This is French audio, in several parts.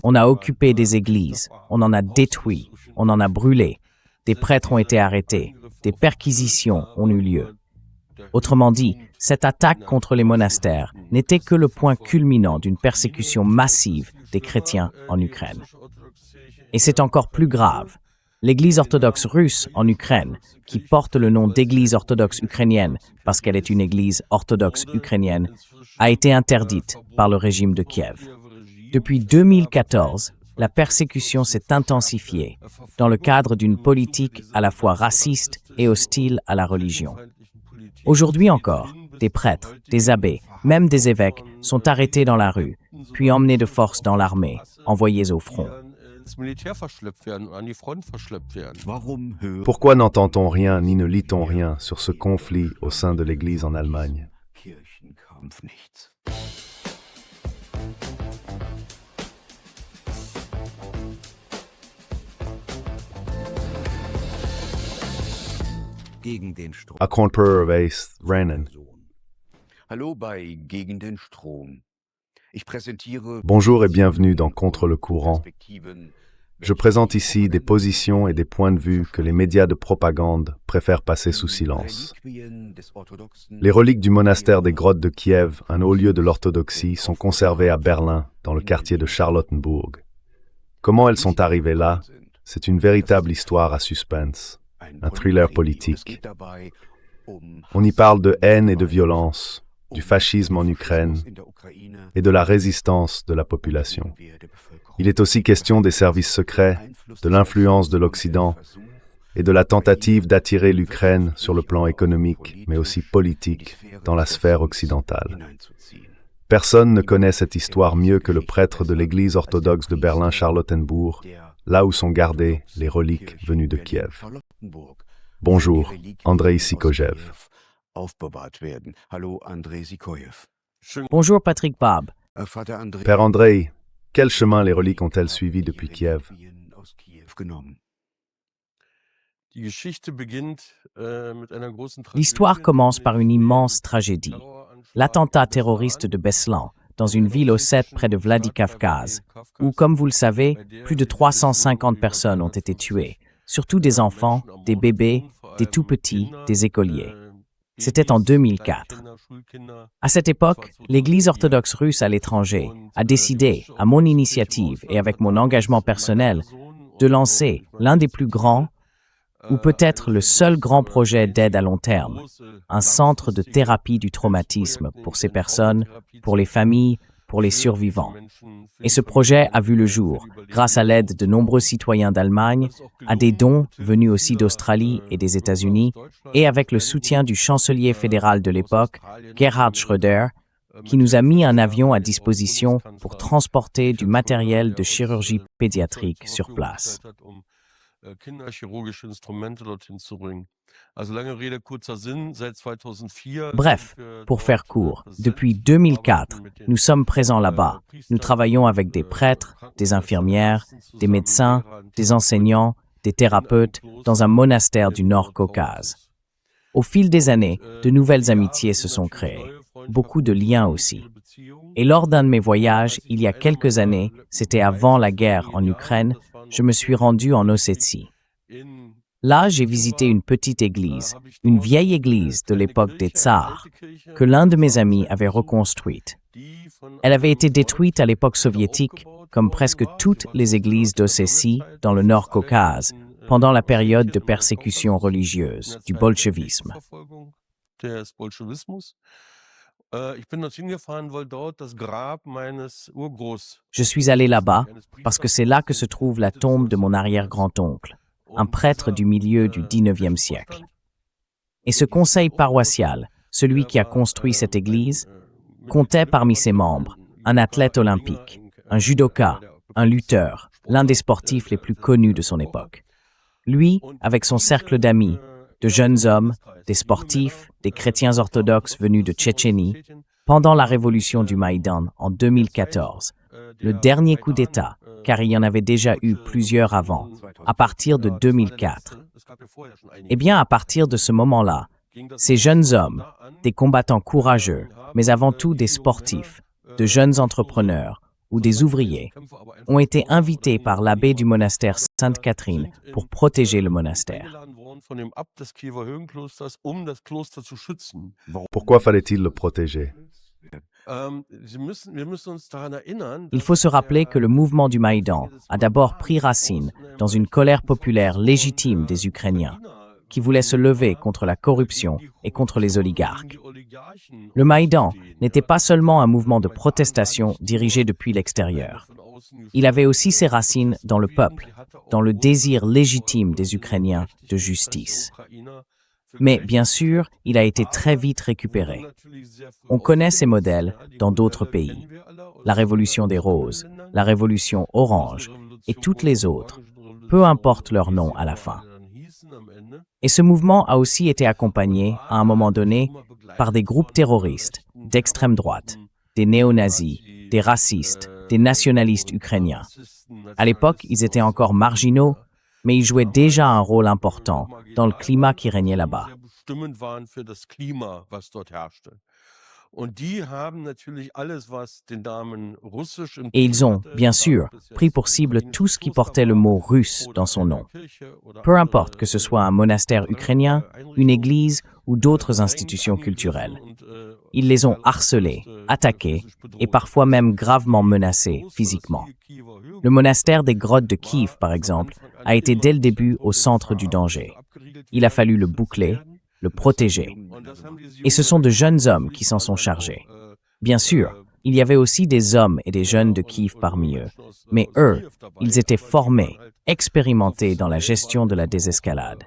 On a occupé des églises, on en a détruit, on en a brûlé. Des prêtres ont été arrêtés, des perquisitions ont eu lieu. Autrement dit, cette attaque contre les monastères n'était que le point culminant d'une persécution massive des chrétiens en Ukraine. Et c'est encore plus grave. L'Église orthodoxe russe en Ukraine, qui porte le nom d'Église orthodoxe ukrainienne parce qu'elle est une Église orthodoxe ukrainienne, a été interdite par le régime de Kiev. Depuis 2014, la persécution s'est intensifiée dans le cadre d'une politique à la fois raciste et hostile à la religion. Aujourd'hui encore, des prêtres, des abbés, même des évêques sont arrêtés dans la rue, puis emmenés de force dans l'armée, envoyés au front. Pourquoi n'entend-on rien ni ne lit-on rien sur ce conflit au sein de l'Église en Allemagne? A Kornpur-Weiss Rennen. Hallo bei Gegen den Strom. Ich präsentiere Bonjour et bienvenue dans Contre le courant. Je présente ici des positions et des points de vue que les médias de propagande préfèrent passer sous silence. Les reliques du monastère des Grottes de Kiev, un haut lieu de l'orthodoxie, sont conservées à Berlin, dans le quartier de Charlottenburg. Comment elles sont arrivées là? C'est une véritable histoire à suspense, un thriller politique. On y parle de haine et de violence, du fascisme en Ukraine et de la résistance de la population. Il est aussi question des services secrets, de l'influence de l'Occident et de la tentative d'attirer l'Ukraine sur le plan économique, mais aussi politique, dans la sphère occidentale. Personne ne connaît cette histoire mieux que le prêtre de l'Église orthodoxe de Berlin-Charlottenburg, là où sont gardées les reliques venues de Kiev. Bonjour, Andrei Sikojev. Bonjour Patrick Bab. Père Andrei, quel chemin les reliques ont-elles suivi depuis Kiev? L'histoire commence par une immense tragédie. L'attentat terroriste de Beslan, dans une ville ossète près de Vladikavkaz, où, comme vous le savez, plus de 350 personnes ont été tuées, surtout des enfants, des bébés, des tout-petits, des écoliers. C'était en 2004. À cette époque, l'Église orthodoxe russe à l'étranger a décidé, à mon initiative et avec mon engagement personnel, de lancer l'un des plus grands, ou peut-être le seul grand projet d'aide à long terme, un centre de thérapie du traumatisme pour ces personnes, pour les familles, pour les survivants. Et ce projet a vu le jour, grâce à l'aide de nombreux citoyens d'Allemagne, à des dons venus aussi d'Australie et des États-Unis, et avec le soutien du chancelier fédéral de l'époque, Gerhard Schröder, qui nous a mis un avion à disposition pour transporter du matériel de chirurgie pédiatrique sur place. Bref, pour faire court, depuis 2004, nous sommes présents là-bas. Nous travaillons avec des prêtres, des infirmières, des médecins, des enseignants, des thérapeutes dans un monastère du Nord-Caucase. Au fil des années, de nouvelles amitiés se sont créées, beaucoup de liens aussi. Et lors d'un de mes voyages, il y a quelques années, c'était avant la guerre en Ukraine, je me suis rendu en Ossétie. Là, j'ai visité une petite église, une vieille église de l'époque des tsars, que l'un de mes amis avait reconstruite. Elle avait été détruite à l'époque soviétique, comme presque toutes les églises d'Ossétie dans le Nord-Caucase, pendant la période de persécution religieuse, du bolchevisme. Je suis allé là-bas parce que c'est là que se trouve la tombe de mon arrière-grand-oncle, un prêtre du milieu du XIXe siècle. Et ce conseil paroissial, celui qui a construit cette église, comptait parmi ses membres un athlète olympique, un judoka, un lutteur, l'un des sportifs les plus connus de son époque. Lui, avec son cercle d'amis, de jeunes hommes, des sportifs, des chrétiens orthodoxes venus de Tchétchénie, pendant la révolution du Maïdan en 2014, le dernier coup d'État, car il y en avait déjà eu plusieurs avant, à partir de 2004. Eh bien, à partir de ce moment-là, ces jeunes hommes, des combattants courageux, mais avant tout des sportifs, de jeunes entrepreneurs ou des ouvriers ont été invités par l'abbé du monastère Sainte-Catherine pour protéger le monastère. Pourquoi fallait-il le protéger? Il faut se rappeler que le mouvement du Maïdan a d'abord pris racine dans une colère populaire légitime des Ukrainiens, qui voulaient se lever contre la corruption et contre les oligarques. Le Maïdan n'était pas seulement un mouvement de protestation dirigé depuis l'extérieur. Il avait aussi ses racines dans le peuple, dans le désir légitime des Ukrainiens de justice. Mais bien sûr, il a été très vite récupéré. On connaît ces modèles dans d'autres pays. La Révolution des Roses, la Révolution Orange et toutes les autres, peu importe leur nom à la fin. Et ce mouvement a aussi été accompagné, à un moment donné, par des groupes terroristes, d'extrême droite, des néo-nazis, des racistes, des nationalistes ukrainiens. À l'époque, ils étaient encore marginaux, mais ils jouaient déjà un rôle important dans le climat qui régnait là-bas. Et ils ont, bien sûr, pris pour cible tout ce qui portait le mot russe dans son nom. Peu importe que ce soit un monastère ukrainien, une église ou d'autres institutions culturelles. Ils les ont harcelés, attaqués et parfois même gravement menacés physiquement. Le monastère des grottes de Kiev, par exemple, a été dès le début au centre du danger. Il a fallu le boucler, le protéger. Et ce sont de jeunes hommes qui s'en sont chargés. Bien sûr, il y avait aussi des hommes et des jeunes de Kiev parmi eux, mais eux, ils étaient formés, expérimentés dans la gestion de la désescalade.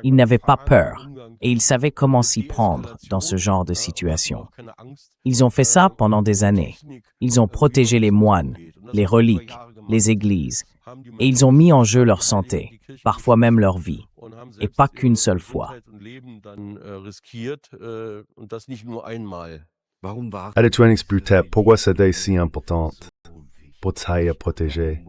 Ils n'avaient pas peur et ils savaient comment s'y prendre dans ce genre de situation. Ils ont fait ça pendant des années. Ils ont protégé les moines, les reliques, les églises, et ils ont mis en jeu leur santé, parfois même leur vie, et pas qu'une seule fois. Allez, tu expliquer pourquoi c'était si important pour te protéger?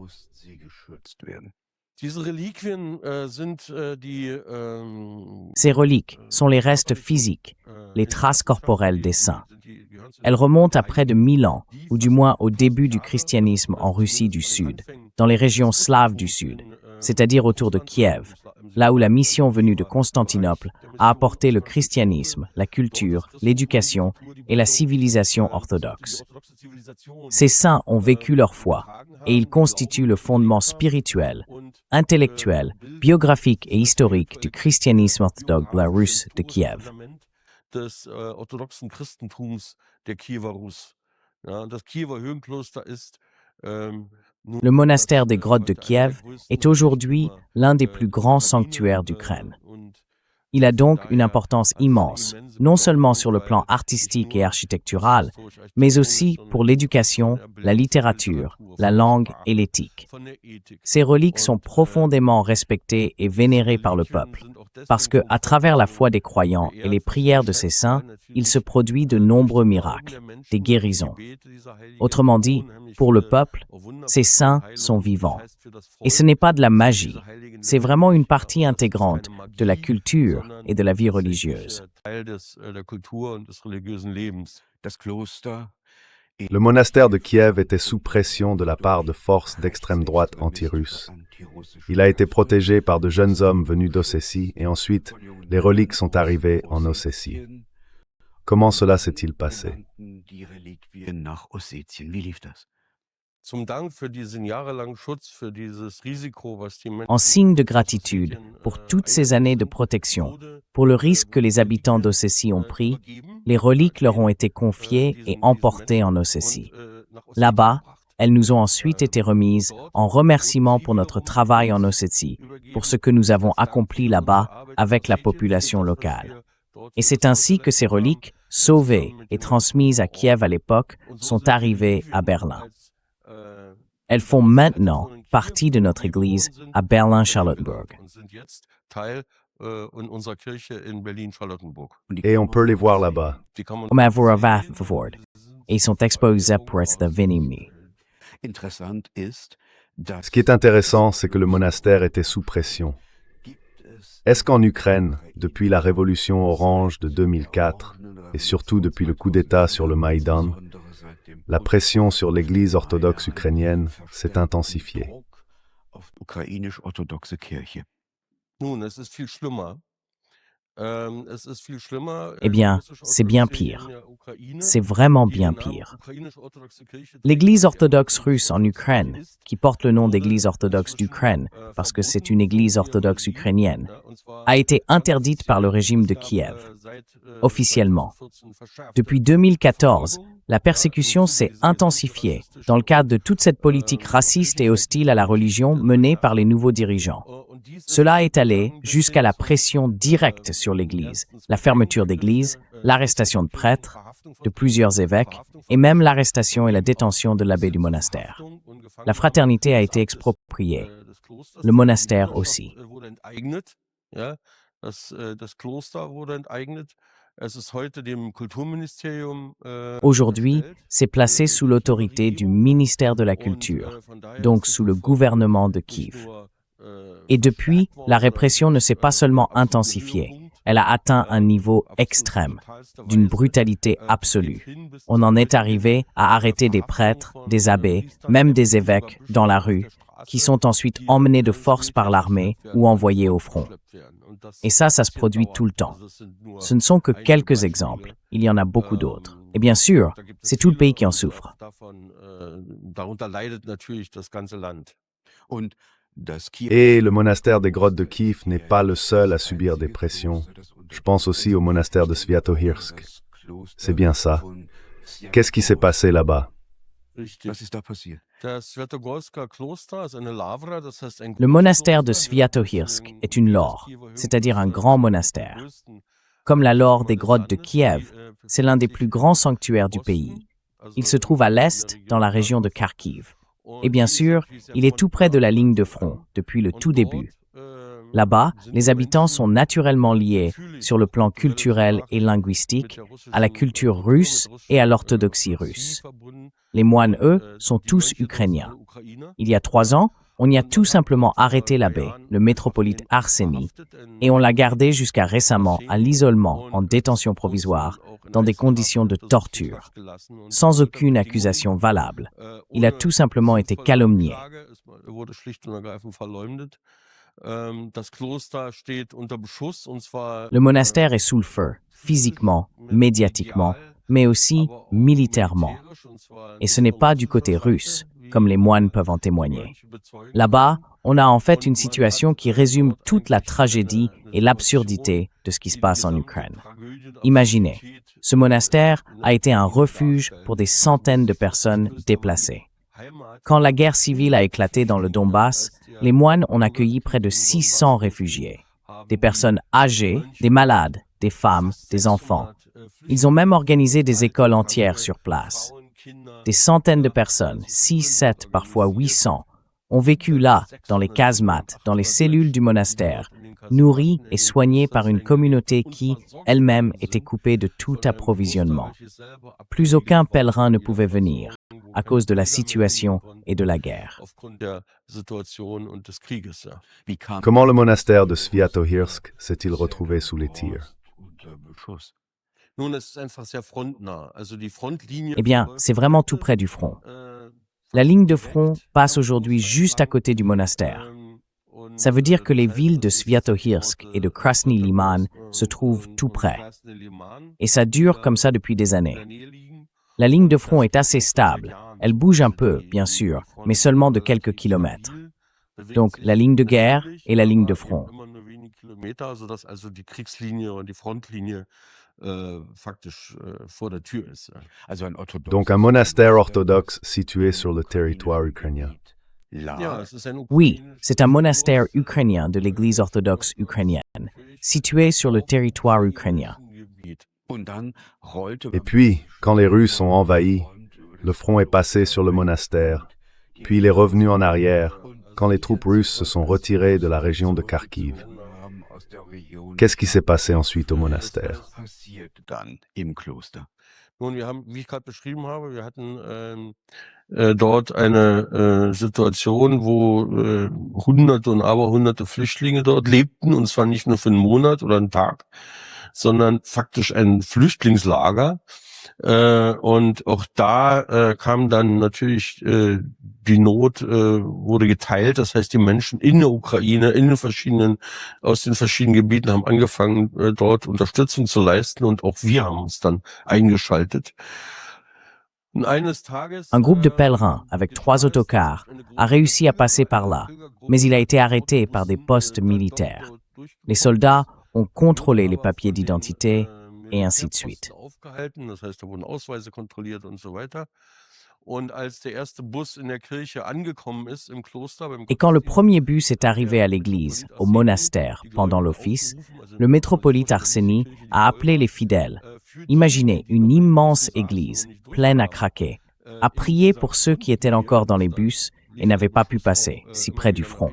Ces reliques sont les restes physiques, les traces corporelles des saints. Elles remontent à près de 1000 ans, ou du moins au début du christianisme en Russie du Sud, dans les régions slaves du Sud, c'est-à-dire autour de Kiev, là où la mission venue de Constantinople a apporté le christianisme, la culture, l'éducation et la civilisation orthodoxe. Ces saints ont vécu leur foi, et ils constituent le fondement spirituel, intellectuel, biographique et historique du christianisme orthodoxe de la Russe de Kiev. Le monastère des grottes de Kiev est aujourd'hui l'un des plus grands sanctuaires d'Ukraine. Il a donc une importance immense, non seulement sur le plan artistique et architectural, mais aussi pour l'éducation, la littérature, la langue et l'éthique. Ces reliques sont profondément respectées et vénérées par le peuple, parce que, à travers la foi des croyants et les prières de ces saints, il se produit de nombreux miracles, des guérisons. Autrement dit, pour le peuple, ces saints sont vivants. Et ce n'est pas de la magie, c'est vraiment une partie intégrante de la culture et de la vie religieuse. Le monastère de Kiev était sous pression de la part de forces d'extrême droite anti-russes. Il a été protégé par de jeunes hommes venus d'Ossétie et ensuite, les reliques sont arrivées en Ossétie. Comment cela s'est-il passé? En signe de gratitude pour toutes ces années de protection, pour le risque que les habitants d'Ossétie ont pris, les reliques leur ont été confiées et emportées en Ossétie. Là-bas, elles nous ont ensuite été remises en remerciement pour notre travail en Ossétie, pour ce que nous avons accompli là-bas avec la population locale. Et c'est ainsi que ces reliques, sauvées et transmises à Kiev à l'époque, sont arrivées à Berlin. Elles font maintenant partie de notre église à Berlin-Charlottenburg. Et on peut les voir là-bas. Et ils sont exposés pour être venus. Ce qui est intéressant, c'est que le monastère était sous pression. Est-ce qu'en Ukraine, depuis la révolution orange de 2004, et surtout depuis le coup d'État sur le Maïdan, la pression sur l'Église orthodoxe ukrainienne s'est intensifiée. Ukrainisch-orthodoxe Kirche. Nun, es ist viel schlimmer. Eh bien, c'est bien pire. C'est vraiment bien pire. L'Église orthodoxe russe en Ukraine, qui porte le nom d'Église orthodoxe d'Ukraine parce que c'est une Église orthodoxe ukrainienne, a été interdite par le régime de Kiev, officiellement. Depuis 2014, la persécution s'est intensifiée dans le cadre de toute cette politique raciste et hostile à la religion menée par les nouveaux dirigeants. Cela est allé jusqu'à la pression directe sur l'Église, la fermeture d'églises, l'arrestation de prêtres, de plusieurs évêques, et même l'arrestation et la détention de l'abbé du monastère. La fraternité a été expropriée, le monastère aussi. Aujourd'hui, c'est placé sous l'autorité du ministère de la Culture, donc sous le gouvernement de Kiev. Et depuis, la répression ne s'est pas seulement intensifiée, elle a atteint un niveau extrême, d'une brutalité absolue. On en est arrivé à arrêter des prêtres, des abbés, même des évêques dans la rue, qui sont ensuite emmenés de force par l'armée ou envoyés au front. Et ça se produit tout le temps. Ce ne sont que quelques exemples, il y en a beaucoup d'autres. Et bien sûr, c'est tout le pays qui en souffre. Et le monastère des grottes de Kiev n'est pas le seul à subir des pressions. Je pense aussi au monastère de Sviatohirsk. C'est bien ça. Qu'est-ce qui s'est passé là-bas? Le monastère de Sviatohirsk est une laure, c'est-à-dire un grand monastère. Comme la laure des grottes de Kiev, c'est l'un des plus grands sanctuaires du pays. Il se trouve à l'est, dans la région de Kharkiv. Et bien sûr, il est tout près de la ligne de front, depuis le tout début. Là-bas, les habitants sont naturellement liés, sur le plan culturel et linguistique, à la culture russe et à l'orthodoxie russe. Les moines, eux, sont tous ukrainiens. Il y a 3 ans, on y a tout simplement arrêté l'abbé, le métropolite Arseny, et on l'a gardé jusqu'à récemment à l'isolement en détention provisoire, dans des conditions de torture, sans aucune accusation valable. Il a tout simplement été calomnié. Le monastère est sous le feu, physiquement, médiatiquement, mais aussi militairement. Et ce n'est pas du côté russe, comme les moines peuvent en témoigner. Là-bas, on a en fait une situation qui résume toute la tragédie et l'absurdité de ce qui se passe en Ukraine. Imaginez, ce monastère a été un refuge pour des centaines de personnes déplacées. Quand la guerre civile a éclaté dans le Donbass, les moines ont accueilli près de 600 réfugiés, des personnes âgées, des malades, des femmes, des enfants. Ils ont même organisé des écoles entières sur place. Des centaines de personnes, 6, 7, parfois 800, ont vécu là, dans les casemates, dans les cellules du monastère, nourries et soignées par une communauté qui, elle-même, était coupée de tout approvisionnement. Plus aucun pèlerin ne pouvait venir, à cause de la situation et de la guerre. Comment le monastère de Sviatohirsk s'est-il retrouvé sous les tirs? Eh bien, c'est vraiment tout près du front. La ligne de front passe aujourd'hui juste à côté du monastère. Ça veut dire que les villes de Sviatohirsk et de Krasny Liman se trouvent tout près. Et ça dure comme ça depuis des années. La ligne de front est assez stable. Elle bouge un peu, bien sûr, mais seulement de quelques kilomètres. Donc, la ligne de guerre et la ligne de front. Donc un monastère orthodoxe situé sur le territoire ukrainien. Oui, c'est un monastère ukrainien de l'Église orthodoxe ukrainienne, situé sur le territoire ukrainien. Et puis, quand les Russes ont envahi, le front est passé sur le monastère, puis il est revenu en arrière quand les troupes russes se sont retirées de la région de Kharkiv. Qu'est-ce qui s'est passé ensuite au monastère? Dort eine Situation, wo Hunderte und Aberhunderte Flüchtlinge dort lebten, und zwar nicht nur für einen Monat oder einen Tag, sondern faktisch ein Flüchtlingslager. Und auch da kam dann natürlich die Not wurde geteilt. Das heißt, die Menschen in der Ukraine, aus den verschiedenen Gebieten haben angefangen, dort Unterstützung zu leisten. Und auch wir haben uns dann eingeschaltet. Un groupe de pèlerins avec 3 autocars a réussi à passer par là, mais il a été arrêté par des postes militaires. Les soldats ont contrôlé les papiers d'identité et ainsi de suite. Das heißt, da wurden Ausweise kontrolliert und so weiter. Und als der erste Bus in der Kirche angekommen ist im Kloster, Et quand le premier bus est arrivé à l'église, au monastère, pendant l'office, le métropolite Arseny a appelé les fidèles. Imaginez une immense église, pleine à craquer, à prier pour ceux qui étaient encore dans les bus et n'avaient pas pu passer, si près du front.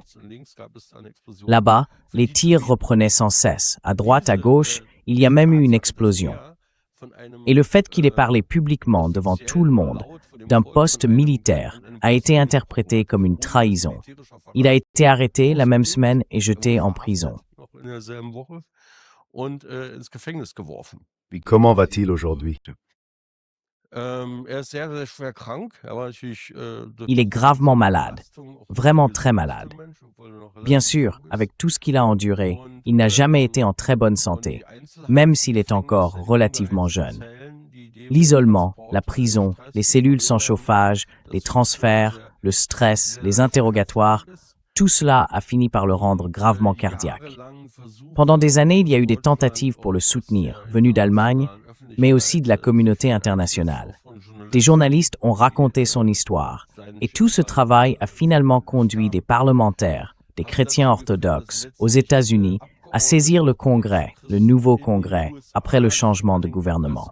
Là-bas, les tirs reprenaient sans cesse. À droite, à gauche, il y a même eu une explosion. Et le fait qu'il ait parlé publiquement devant tout le monde d'un poste militaire a été interprété comme une trahison. Il a été arrêté la même semaine et jeté en prison. Comment va-t-il aujourd'hui? Il est gravement malade, vraiment très malade. Bien sûr, avec tout ce qu'il a enduré, il n'a jamais été en très bonne santé, même s'il est encore relativement jeune. L'isolement, la prison, les cellules sans chauffage, les transferts, le stress, les interrogatoires, tout cela a fini par le rendre gravement cardiaque. Pendant des années, il y a eu des tentatives pour le soutenir, venues d'Allemagne, mais aussi de la communauté internationale. Des journalistes ont raconté son histoire, et tout ce travail a finalement conduit des parlementaires, des chrétiens orthodoxes, aux États-Unis, à saisir le Congrès, le nouveau Congrès, après le changement de gouvernement.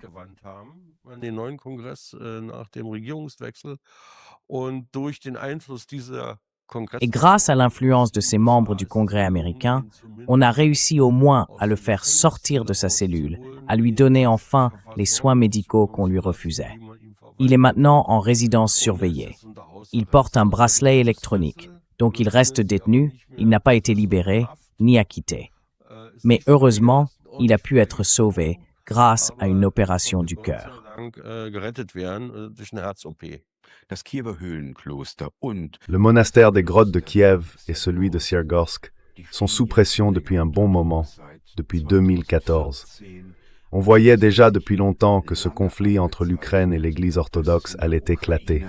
Et grâce à l'influence de ces membres du Congrès américain, on a réussi au moins à le faire sortir de sa cellule, à lui donner enfin les soins médicaux qu'on lui refusait. Il est maintenant en résidence surveillée. Il porte un bracelet électronique, donc il reste détenu, il n'a pas été libéré ni acquitté. Mais heureusement, il a pu être sauvé grâce à une opération du cœur. Le monastère des grottes de Kiev et celui de Siergorsk sont sous pression depuis un bon moment, depuis 2014. On voyait déjà depuis longtemps que ce conflit entre l'Ukraine et l'Église orthodoxe allait éclater.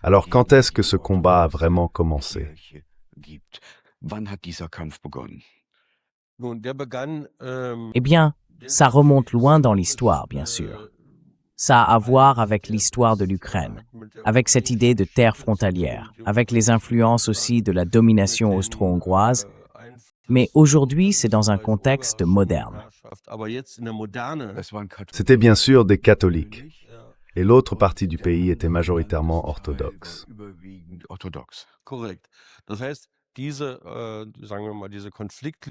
Alors quand est-ce que ce combat a vraiment commencé? Eh bien, ça remonte loin dans l'histoire, bien sûr. Ça a à voir avec l'histoire de l'Ukraine, avec cette idée de terre frontalière, avec les influences aussi de la domination austro-hongroise, mais aujourd'hui, c'est dans un contexte moderne. C'était bien sûr des catholiques, et l'autre partie du pays était majoritairement orthodoxe.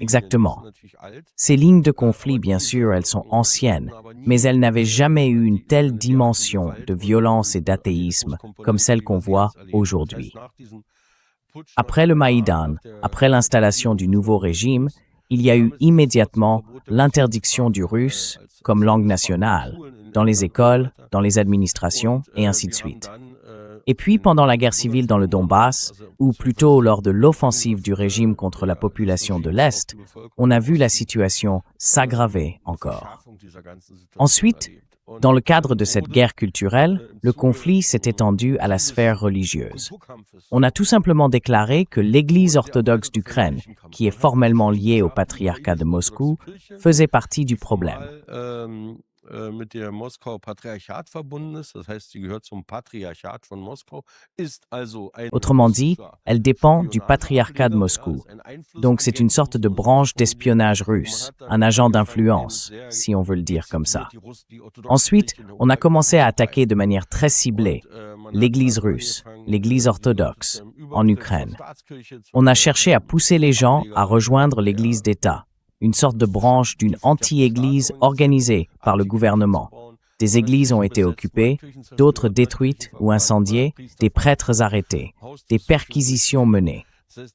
Exactement. Ces lignes de conflit, bien sûr, elles sont anciennes, mais elles n'avaient jamais eu une telle dimension de violence et d'athéisme comme celle qu'on voit aujourd'hui. Après le Maïdan, après l'installation du nouveau régime, il y a eu immédiatement l'interdiction du russe comme langue nationale, dans les écoles, dans les administrations, et ainsi de suite. Et puis, pendant la guerre civile dans le Donbass, ou plutôt lors de l'offensive du régime contre la population de l'Est, on a vu la situation s'aggraver encore. Ensuite, dans le cadre de cette guerre culturelle, le conflit s'est étendu à la sphère religieuse. On a tout simplement déclaré que l'Église orthodoxe d'Ukraine, qui est formellement liée au patriarcat de Moscou, faisait partie du problème. Mit der Moskauer Patriarchat verbunden ist, das heißt, sie gehört zum Patriarchat von Moskau, ist also ein Autrement dit, elle dépend du patriarcat de Moscou. Donc c'est une sorte de branche d'espionnage russe, un agent d'influence, si on veut le dire comme ça. Ensuite, on a commencé à attaquer de manière très ciblée l'Église russe, l'Église orthodoxe, en Ukraine. On a cherché à pousser les gens à rejoindre l'Église d'État, une sorte de branche d'une anti-église organisée par le gouvernement. Des églises ont été occupées, d'autres détruites ou incendiées, des prêtres arrêtés, des perquisitions menées.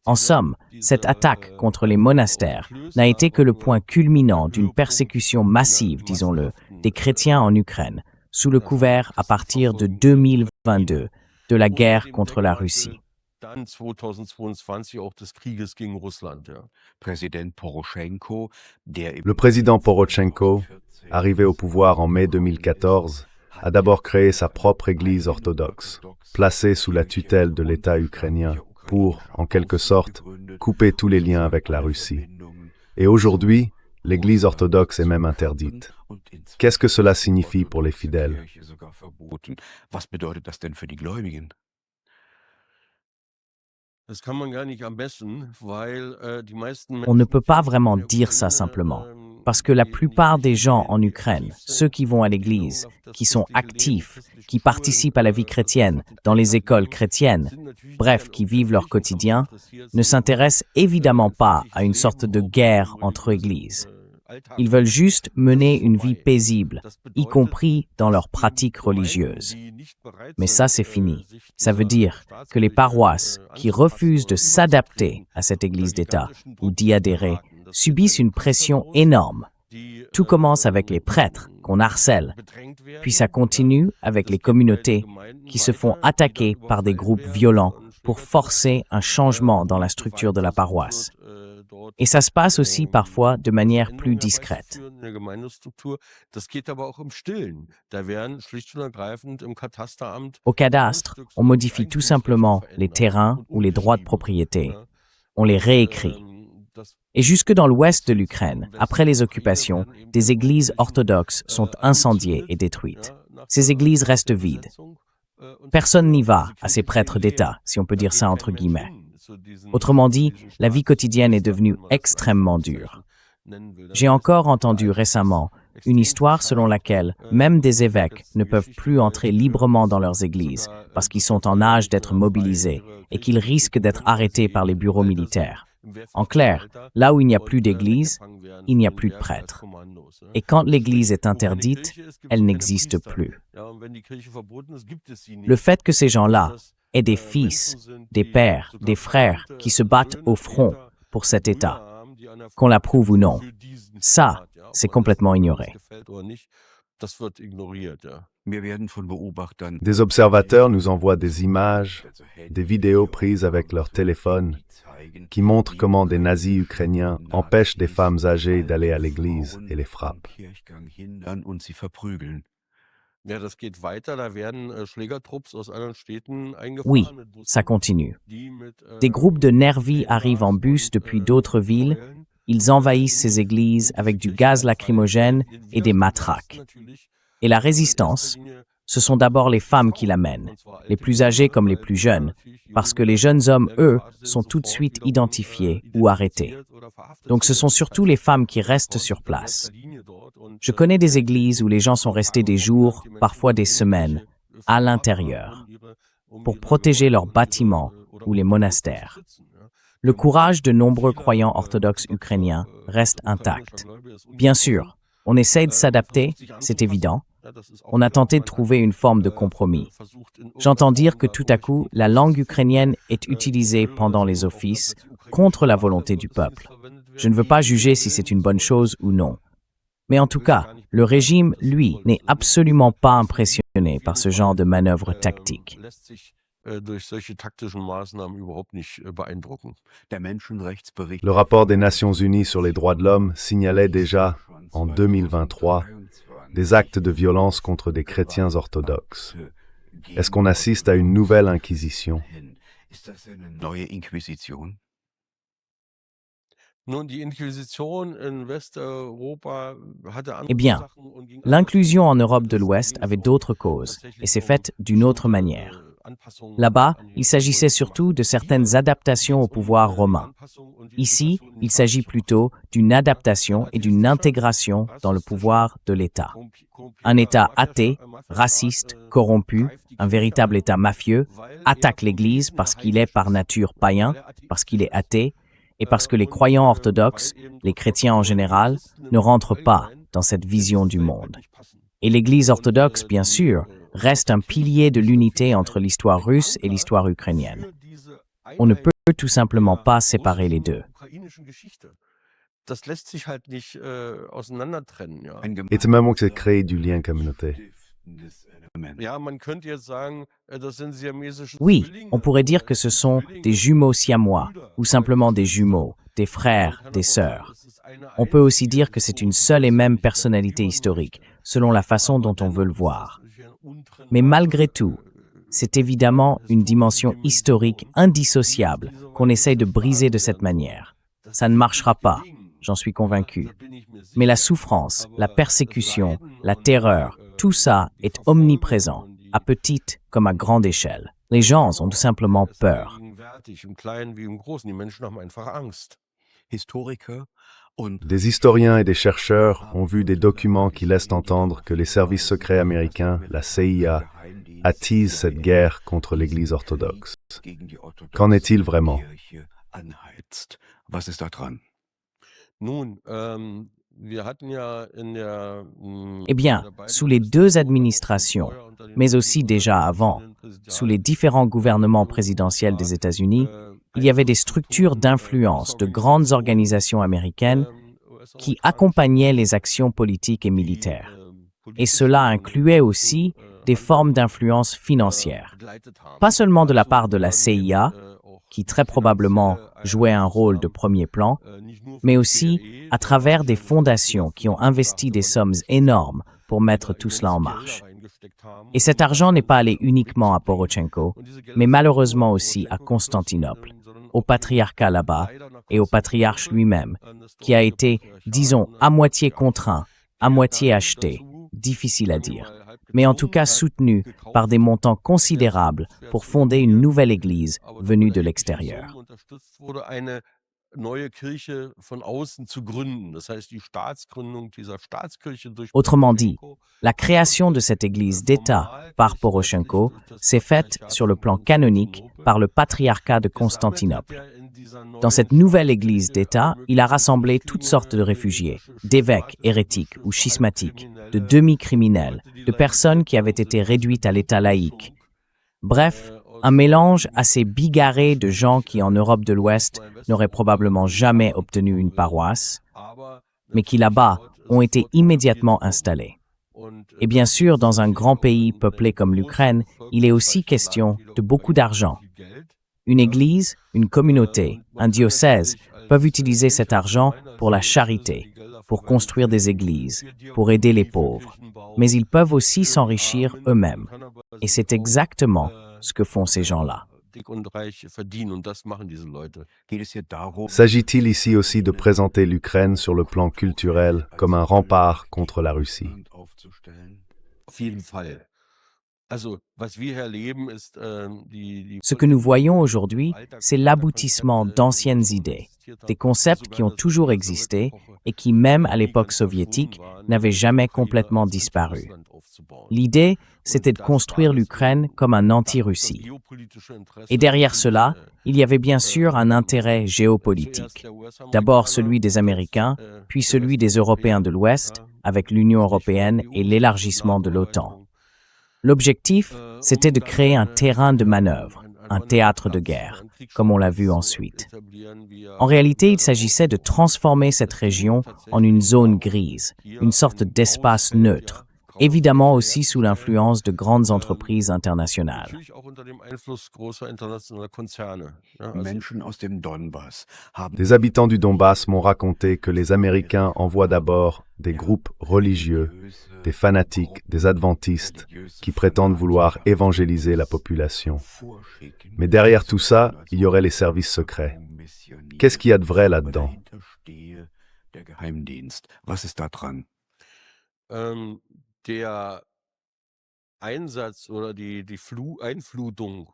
En somme, cette attaque contre les monastères n'a été que le point culminant d'une persécution massive, disons-le, des chrétiens en Ukraine, sous le couvert à partir de 2022 de la guerre contre la Russie. Le président Porochenko, arrivé au pouvoir en mai 2014, a d'abord créé sa propre église orthodoxe, placée sous la tutelle de l'État ukrainien, pour, en quelque sorte, couper tous les liens avec la Russie. Et aujourd'hui, l'église orthodoxe est même interdite. Qu'est-ce que cela signifie pour les fidèles? On ne peut pas vraiment dire ça simplement, parce que la plupart des gens en Ukraine, ceux qui vont à l'église, qui sont actifs, qui participent à la vie chrétienne, dans les écoles chrétiennes, bref, qui vivent leur quotidien, ne s'intéressent évidemment pas à une sorte de guerre entre églises. Ils veulent juste mener une vie paisible, y compris dans leurs pratiques religieuses. Mais ça, c'est fini. Ça veut dire que les paroisses qui refusent de s'adapter à cette Église d'État ou d'y adhérer subissent une pression énorme. Tout commence avec les prêtres qu'on harcèle, puis ça continue avec les communautés qui se font attaquer par des groupes violents pour forcer un changement dans la structure de la paroisse. Et ça se passe aussi parfois de manière plus discrète. Au cadastre, on modifie tout simplement les terrains ou les droits de propriété. On les réécrit. Et jusque dans l'ouest de l'Ukraine, après les occupations, des églises orthodoxes sont incendiées et détruites. Ces églises restent vides. Personne n'y va à ces prêtres d'État, si on peut dire ça entre guillemets. Autrement dit, la vie quotidienne est devenue extrêmement dure. J'ai encore entendu récemment une histoire selon laquelle même des évêques ne peuvent plus entrer librement dans leurs églises parce qu'ils sont en âge d'être mobilisés et qu'ils risquent d'être arrêtés par les bureaux militaires. En clair, là où il n'y a plus d'église, il n'y a plus de prêtres. Et quand l'église est interdite, elle n'existe plus. Le fait que ces gens-là aient des fils, des pères, des frères qui se battent au front pour cet État, qu'on l'approuve ou non, ça, c'est complètement ignoré. Des observateurs nous envoient des images, des vidéos prises avec leur téléphone, qui montrent comment des nazis ukrainiens empêchent des femmes âgées d'aller à l'église et les frappent. Oui, ça continue. Des groupes de nervis arrivent en bus depuis d'autres villes. Ils envahissent ces églises avec du gaz lacrymogène et des matraques. Et la résistance, ce sont d'abord les femmes qui la mènent, les plus âgées comme les plus jeunes, parce que les jeunes hommes, eux, sont tout de suite identifiés ou arrêtés. Donc ce sont surtout les femmes qui restent sur place. Je connais des églises où les gens sont restés des jours, parfois des semaines, à l'intérieur, pour protéger leurs bâtiments ou les monastères. Le courage de nombreux croyants orthodoxes ukrainiens reste intact. Bien sûr, on essaie de s'adapter, c'est évident. On a tenté de trouver une forme de compromis. J'entends dire que tout à coup, la langue ukrainienne est utilisée pendant les offices contre la volonté du peuple. Je ne veux pas juger si c'est une bonne chose ou non. Mais en tout cas, le régime, lui, n'est absolument pas impressionné par ce genre de manœuvre tactique. Le rapport des Nations Unies sur les droits de l'homme signalait déjà, en 2023, des actes de violence contre des chrétiens orthodoxes. Est-ce qu'on assiste à une nouvelle inquisition? Eh bien, l'inclusion en Europe de l'Ouest avait d'autres causes, et s'est faite d'une autre manière. Là-bas, il s'agissait surtout de certaines adaptations au pouvoir romain. Ici, il s'agit plutôt d'une adaptation et d'une intégration dans le pouvoir de l'État. Un État athée, raciste, corrompu, un véritable État mafieux, attaque l'Église parce qu'il est par nature païen, parce qu'il est athée, et parce que les croyants orthodoxes, les chrétiens en général, ne rentrent pas dans cette vision du monde. Et l'Église orthodoxe, bien sûr, reste un pilier de l'unité entre l'histoire russe et l'histoire ukrainienne. On ne peut peut tout simplement pas séparer les deux. Das lässt sich halt nicht auseinandertrennen, ja. Et ce moment que c'est créé du lien communautaire. Ja, man könnte jetzt sagen, das sind siamesische Oui, Zwillinge. on pourrait dire que ce sont des jumeaux siamois, ou simplement des jumeaux, des frères, des sœurs. On peut aussi dire que c'est une seule et même personnalité historique, selon la façon dont on veut le voir. Mais malgré tout, c'est évidemment une dimension historique indissociable qu'on essaye de briser de cette manière. Ça ne marchera pas, j'en suis convaincu. Mais la souffrance, la persécution, la terreur, tout ça est omniprésent, à petite comme à grande échelle. Les gens ont tout simplement peur. Im Kleinen wie im Großen. Die Menschen haben einfach Angst. Historiker und Des historiens et des chercheurs ont vu des documents qui laissent entendre que les services secrets américains, la CIA, attisent cette guerre contre l'Église orthodoxe. gegen die orthodoxe Qu'en est-il vraiment? Kirche anheizt. Was ist da dran? Nun, wir hatten ja in der Eh bien, sous les deux administrations, mais aussi déjà avant, sous les différents gouvernements présidentiels des États-Unis, il y avait des structures d'influence de grandes organisations américaines qui accompagnaient les actions politiques et militaires. Et cela incluait aussi des formes d'influence financière. Pas seulement de la part de la CIA, qui très probablement jouait un rôle de premier plan, mais aussi à travers des fondations qui ont investi des sommes énormes pour mettre tout cela en marche. Et cet argent n'est pas allé uniquement à Porochenko, mais malheureusement aussi à Constantinople, au patriarcat là-bas et au patriarche lui-même, qui a été, disons, à moitié contraint, à moitié acheté, difficile à dire, mais en tout cas soutenu par des montants considérables pour fonder une nouvelle église venue de l'extérieur. Autrement dit, la création de cette église d'État par Porochenko s'est faite sur le plan canonique par le patriarcat de Constantinople. Dans cette nouvelle église d'État, il a rassemblé toutes sortes de réfugiés, d'évêques hérétiques ou schismatiques, de demi-criminels, de personnes qui avaient été réduites à l'état laïque. Bref, un mélange assez bigarré de gens qui, en Europe de l'Ouest, n'auraient probablement jamais obtenu une paroisse, mais qui là-bas ont été immédiatement installés. Et bien sûr, dans un grand pays peuplé comme l'Ukraine, il est aussi question de beaucoup d'argent. Une église, une communauté, un diocèse peuvent utiliser cet argent pour la charité, pour construire des églises, pour aider les pauvres. Mais ils peuvent aussi s'enrichir eux-mêmes. Et c'est exactement ce que font ces gens-là. Geht es hier darum, S'agit-il ici aussi de présenter l'Ukraine sur le plan culturel comme un rempart contre la Russie? aufzustellen? Auf jeden Fall. Also, was wir hier erleben, ist Ce que nous voyons aujourd'hui, c'est l'aboutissement d'anciennes idées, des concepts qui ont toujours existé et qui, même à l'époque soviétique, n'avaient jamais complètement disparu. L'idée, c'était de construire l'Ukraine comme un anti-Russie. Et derrière cela, il y avait bien sûr un intérêt géopolitique. D'abord celui des Américains, puis celui des Européens de l'Ouest, avec l'Union européenne et l'élargissement de l'OTAN. L'objectif, c'était de créer un terrain de manœuvre, un théâtre de guerre, comme on l'a vu ensuite. En réalité, il s'agissait de transformer cette région en une zone grise, une sorte d'espace neutre, évidemment aussi sous l'influence de grandes entreprises internationales. Menschen aus dem Donbass haben Des habitants du Donbass m'ont raconté que les Américains envoient d'abord des groupes religieux, des fanatiques, des adventistes, qui prétendent vouloir évangéliser la population. Mais derrière tout ça, il y aurait les services secrets. Qu'est-ce qu'il y a de vrai là-dedans? Dahinter stehe der Geheimdienst. Was ist da dran? Der Einsatz oder die Einflutung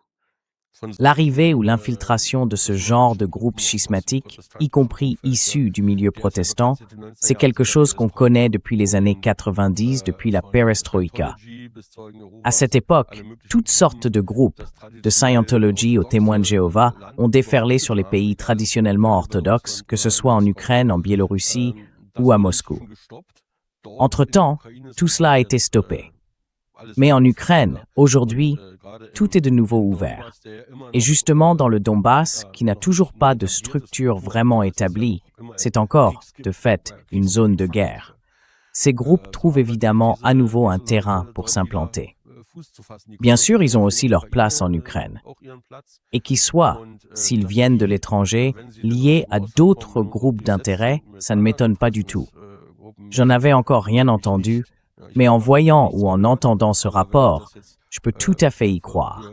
von L'arrivée ou l'infiltration de ce genre de groupes schismatiques, y compris issus du milieu protestant, c'est quelque chose qu'on connaît depuis les années 90, depuis la perestroïka. À cette époque, toutes sortes de groupes, de Scientology aux témoins de Jéhovah, ont déferlé sur les pays traditionnellement orthodoxes, que ce soit en Ukraine, en Biélorussie ou à Moscou. Entre-temps, tout cela a été stoppé. Mais en Ukraine, aujourd'hui, tout est de nouveau ouvert. Et justement, dans le Donbass, qui n'a toujours pas de structure vraiment établie, c'est encore, de fait, une zone de guerre. Ces groupes trouvent évidemment à nouveau un terrain pour s'implanter. Bien sûr, ils ont aussi leur place en Ukraine. Et qu'ils soient, s'ils viennent de l'étranger, liés à d'autres groupes d'intérêt, ça ne m'étonne pas du tout. J'en avais encore rien entendu, mais en voyant ou en entendant ce rapport, je peux tout à fait y croire.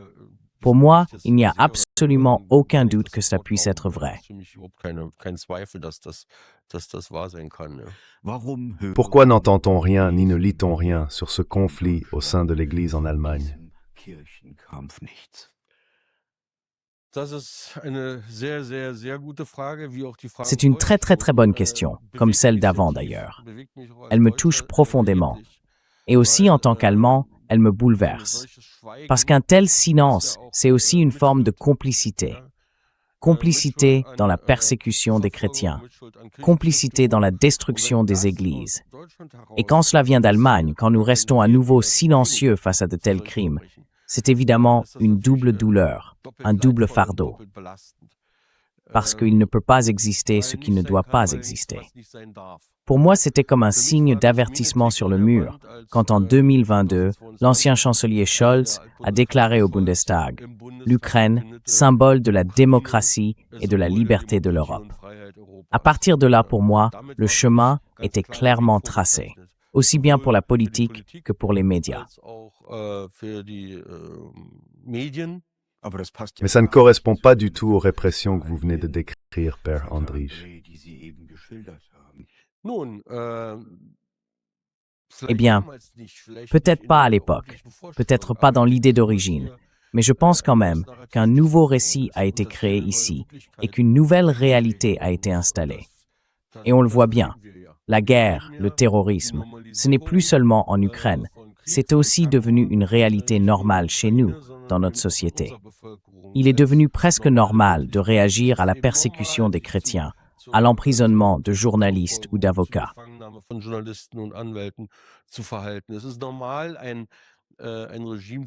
Pour moi, il n'y a absolument aucun doute que cela puisse être vrai. Pourquoi n'entend-on rien ni ne lit-on rien sur ce conflit au sein de l'Église en Allemagne? C'est une très très bonne question, comme celle d'avant d'ailleurs. Elle me touche profondément. Et aussi en tant qu'Allemand, elle me bouleverse. Parce qu'un tel silence, c'est aussi une forme de complicité. Complicité dans la persécution des chrétiens. Complicité dans la destruction des églises. Et quand cela vient d'Allemagne, quand nous restons à nouveau silencieux face à de tels crimes, c'est évidemment une double douleur, un double fardeau. Parce qu'il ne peut pas exister ce qui ne doit pas exister. Pour moi, c'était comme un signe d'avertissement sur le mur, quand en 2022, l'ancien chancelier Scholz a déclaré au Bundestag « L'Ukraine, symbole de la démocratie et de la liberté de l'Europe ». À partir de là, pour moi, le chemin était clairement tracé, aussi bien pour la politique que pour les médias. Mais ça ne correspond pas du tout aux répressions que vous venez de décrire, Père Andrich. Eh bien, peut-être pas à l'époque, peut-être pas dans l'idée d'origine, mais je pense quand même qu'un nouveau récit a été créé ici et qu'une nouvelle réalité a été installée. Et on le voit bien, la guerre, le terrorisme, ce n'est plus seulement en Ukraine, c'est aussi devenu une réalité normale chez nous, dans notre société. Il est devenu presque normal de réagir à la persécution des chrétiens, à l'emprisonnement de journalistes ou d'avocats.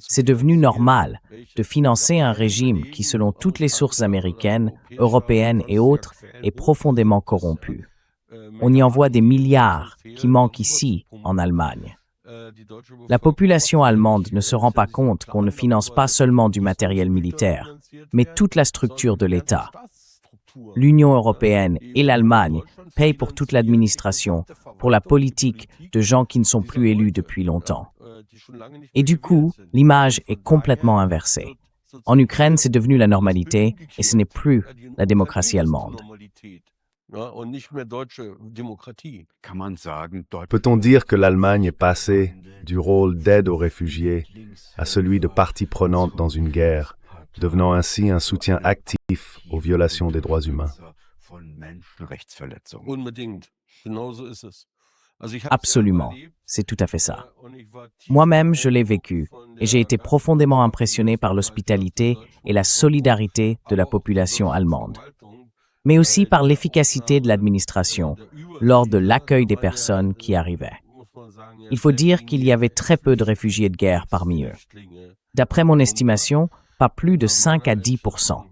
C'est devenu normal de financer un régime qui, selon toutes les sources américaines, européennes et autres, est profondément corrompu. On y envoie des milliards qui manquent ici, en Allemagne. La population allemande ne se rend pas compte qu'on ne finance pas seulement du matériel militaire, mais toute la structure de l'État. L'Union européenne et l'Allemagne payent pour toute l'administration, pour la politique de gens qui ne sont plus élus depuis longtemps. Et du coup, l'image est complètement inversée. En Ukraine, c'est devenu la normalité et ce n'est plus la démocratie allemande. Peut-on dire que l'Allemagne est passée du rôle d'aide aux réfugiés à celui de partie prenante dans une guerre, devenant ainsi un soutien actif aux violations des droits humains? Absolument, c'est tout à fait ça. Moi-même, je l'ai vécu et j'ai été profondément impressionné par l'hospitalité et la solidarité de la population allemande, mais aussi par l'efficacité de l'administration lors de l'accueil des personnes qui arrivaient. Il faut dire qu'il y avait très peu de réfugiés de guerre parmi eux. D'après mon estimation, pas plus de 5 à 10%.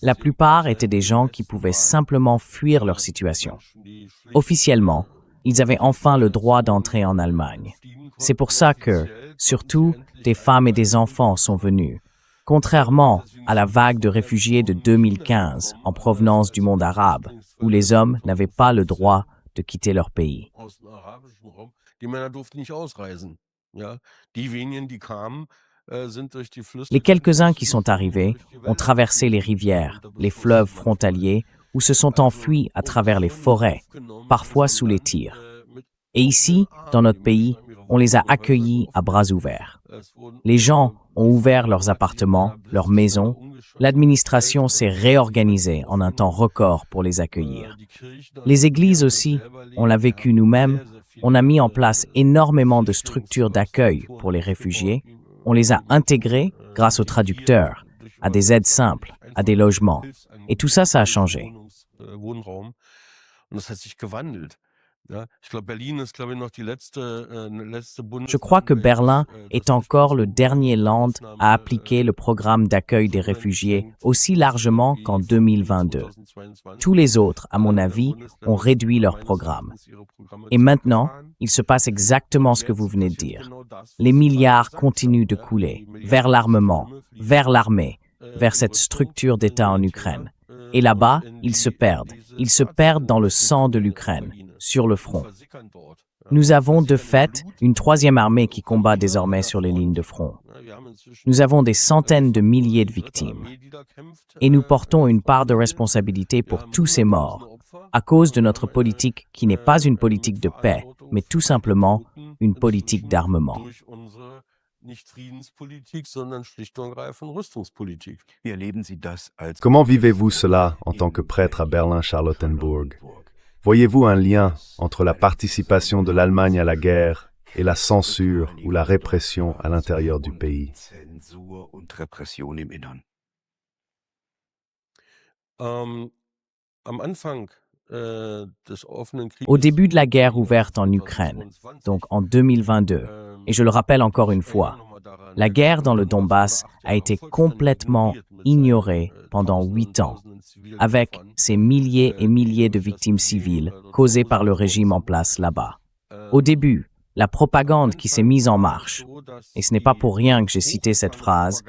La plupart étaient des gens qui pouvaient simplement fuir leur situation. Officiellement, ils avaient enfin le droit d'entrer en Allemagne. C'est pour ça que, surtout, des femmes et des enfants sont venus. Contrairement à la vague de réfugiés de 2015 en provenance du monde arabe, où les hommes n'avaient pas le droit de quitter leur pays. Les quelques-uns qui sont arrivés ont traversé les rivières, les fleuves frontaliers, ou se sont enfuis à travers les forêts, parfois sous les tirs. Et ici, dans notre pays, on les a accueillis à bras ouverts. Les gens ont ouvert leurs appartements, leurs maisons. L'administration s'est réorganisée en un temps record pour les accueillir. Les églises aussi, on l'a vécu nous-mêmes, on a mis en place énormément de structures d'accueil pour les réfugiés. On les a intégrés grâce aux traducteurs, à des aides simples, à des logements. Et tout ça, ça a changé. Je crois que Berlin est encore le dernier land à appliquer le programme d'accueil des réfugiés aussi largement qu'en 2022. Tous les autres, à mon avis, ont réduit leur programme. Et maintenant, il se passe exactement ce que vous venez de dire. Les milliards continuent de couler vers l'armement, vers l'armée, vers cette structure d'État en Ukraine. Et là-bas, ils se perdent. Ils se perdent dans le sang de l'Ukraine, sur le front. Nous avons de fait une troisième armée qui combat désormais sur les lignes de front. Nous avons des centaines de milliers de victimes. Et nous portons une part de responsabilité pour tous ces morts, à cause de notre politique qui n'est pas une politique de paix, mais tout simplement une politique d'armement. Comment vivez-vous cela en tant que prêtre à Berlin-Charlottenburg? Voyez-vous un lien entre la participation de l'Allemagne à la guerre et la censure ou la répression à l'intérieur du pays? Au début de la guerre ouverte en Ukraine, donc en 2022, et je le rappelle encore une fois, la guerre dans le Donbass a été complètement ignorée pendant 8 ans, avec ces milliers et milliers de victimes civiles causées par le régime en place là-bas. Au début, la propagande qui s'est mise en marche, et ce n'est pas pour rien que j'ai cité cette phrase,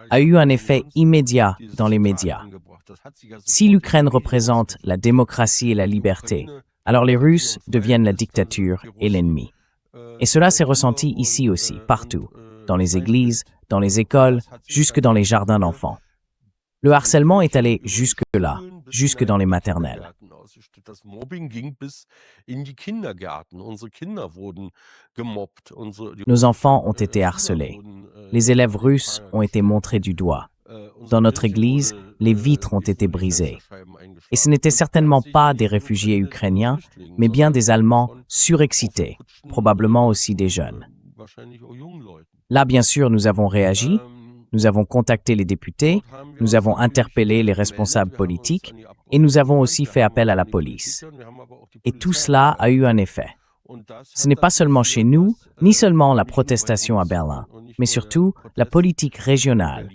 a eu un effet immédiat dans les médias. Si l'Ukraine représente la démocratie et la liberté, alors les Russes deviennent la dictature et l'ennemi. Et cela s'est ressenti ici aussi, partout, dans les églises, dans les écoles, jusque dans les jardins d'enfants. Le harcèlement est allé jusque-là, jusque dans les maternelles. Nos enfants ont été harcelés. Les élèves russes ont été montrés du doigt. Dans notre église, les vitres ont été brisées. Et ce n'étaient certainement pas des réfugiés ukrainiens, mais bien des Allemands surexcités, probablement aussi des jeunes. Là, bien sûr, nous avons réagi, nous avons contacté les députés, nous avons interpellé les responsables politiques et nous avons aussi fait appel à la police. Et tout cela a eu un effet. Ce n'est pas seulement chez nous, ni seulement la protestation à Berlin, mais surtout la politique régionale,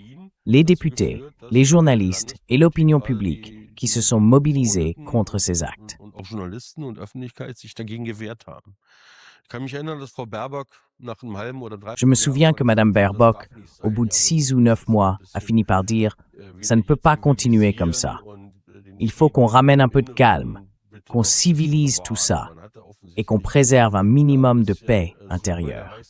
les députés, les journalistes et l'opinion publique qui se sont mobilisés contre ces actes. Je me souviens que Mme Baerbock, au bout de 6 ou 9 mois, a fini par dire « Ça ne peut pas continuer comme ça. Il faut qu'on ramène un peu de calme, qu'on civilise tout ça et qu'on préserve un minimum de paix intérieure. »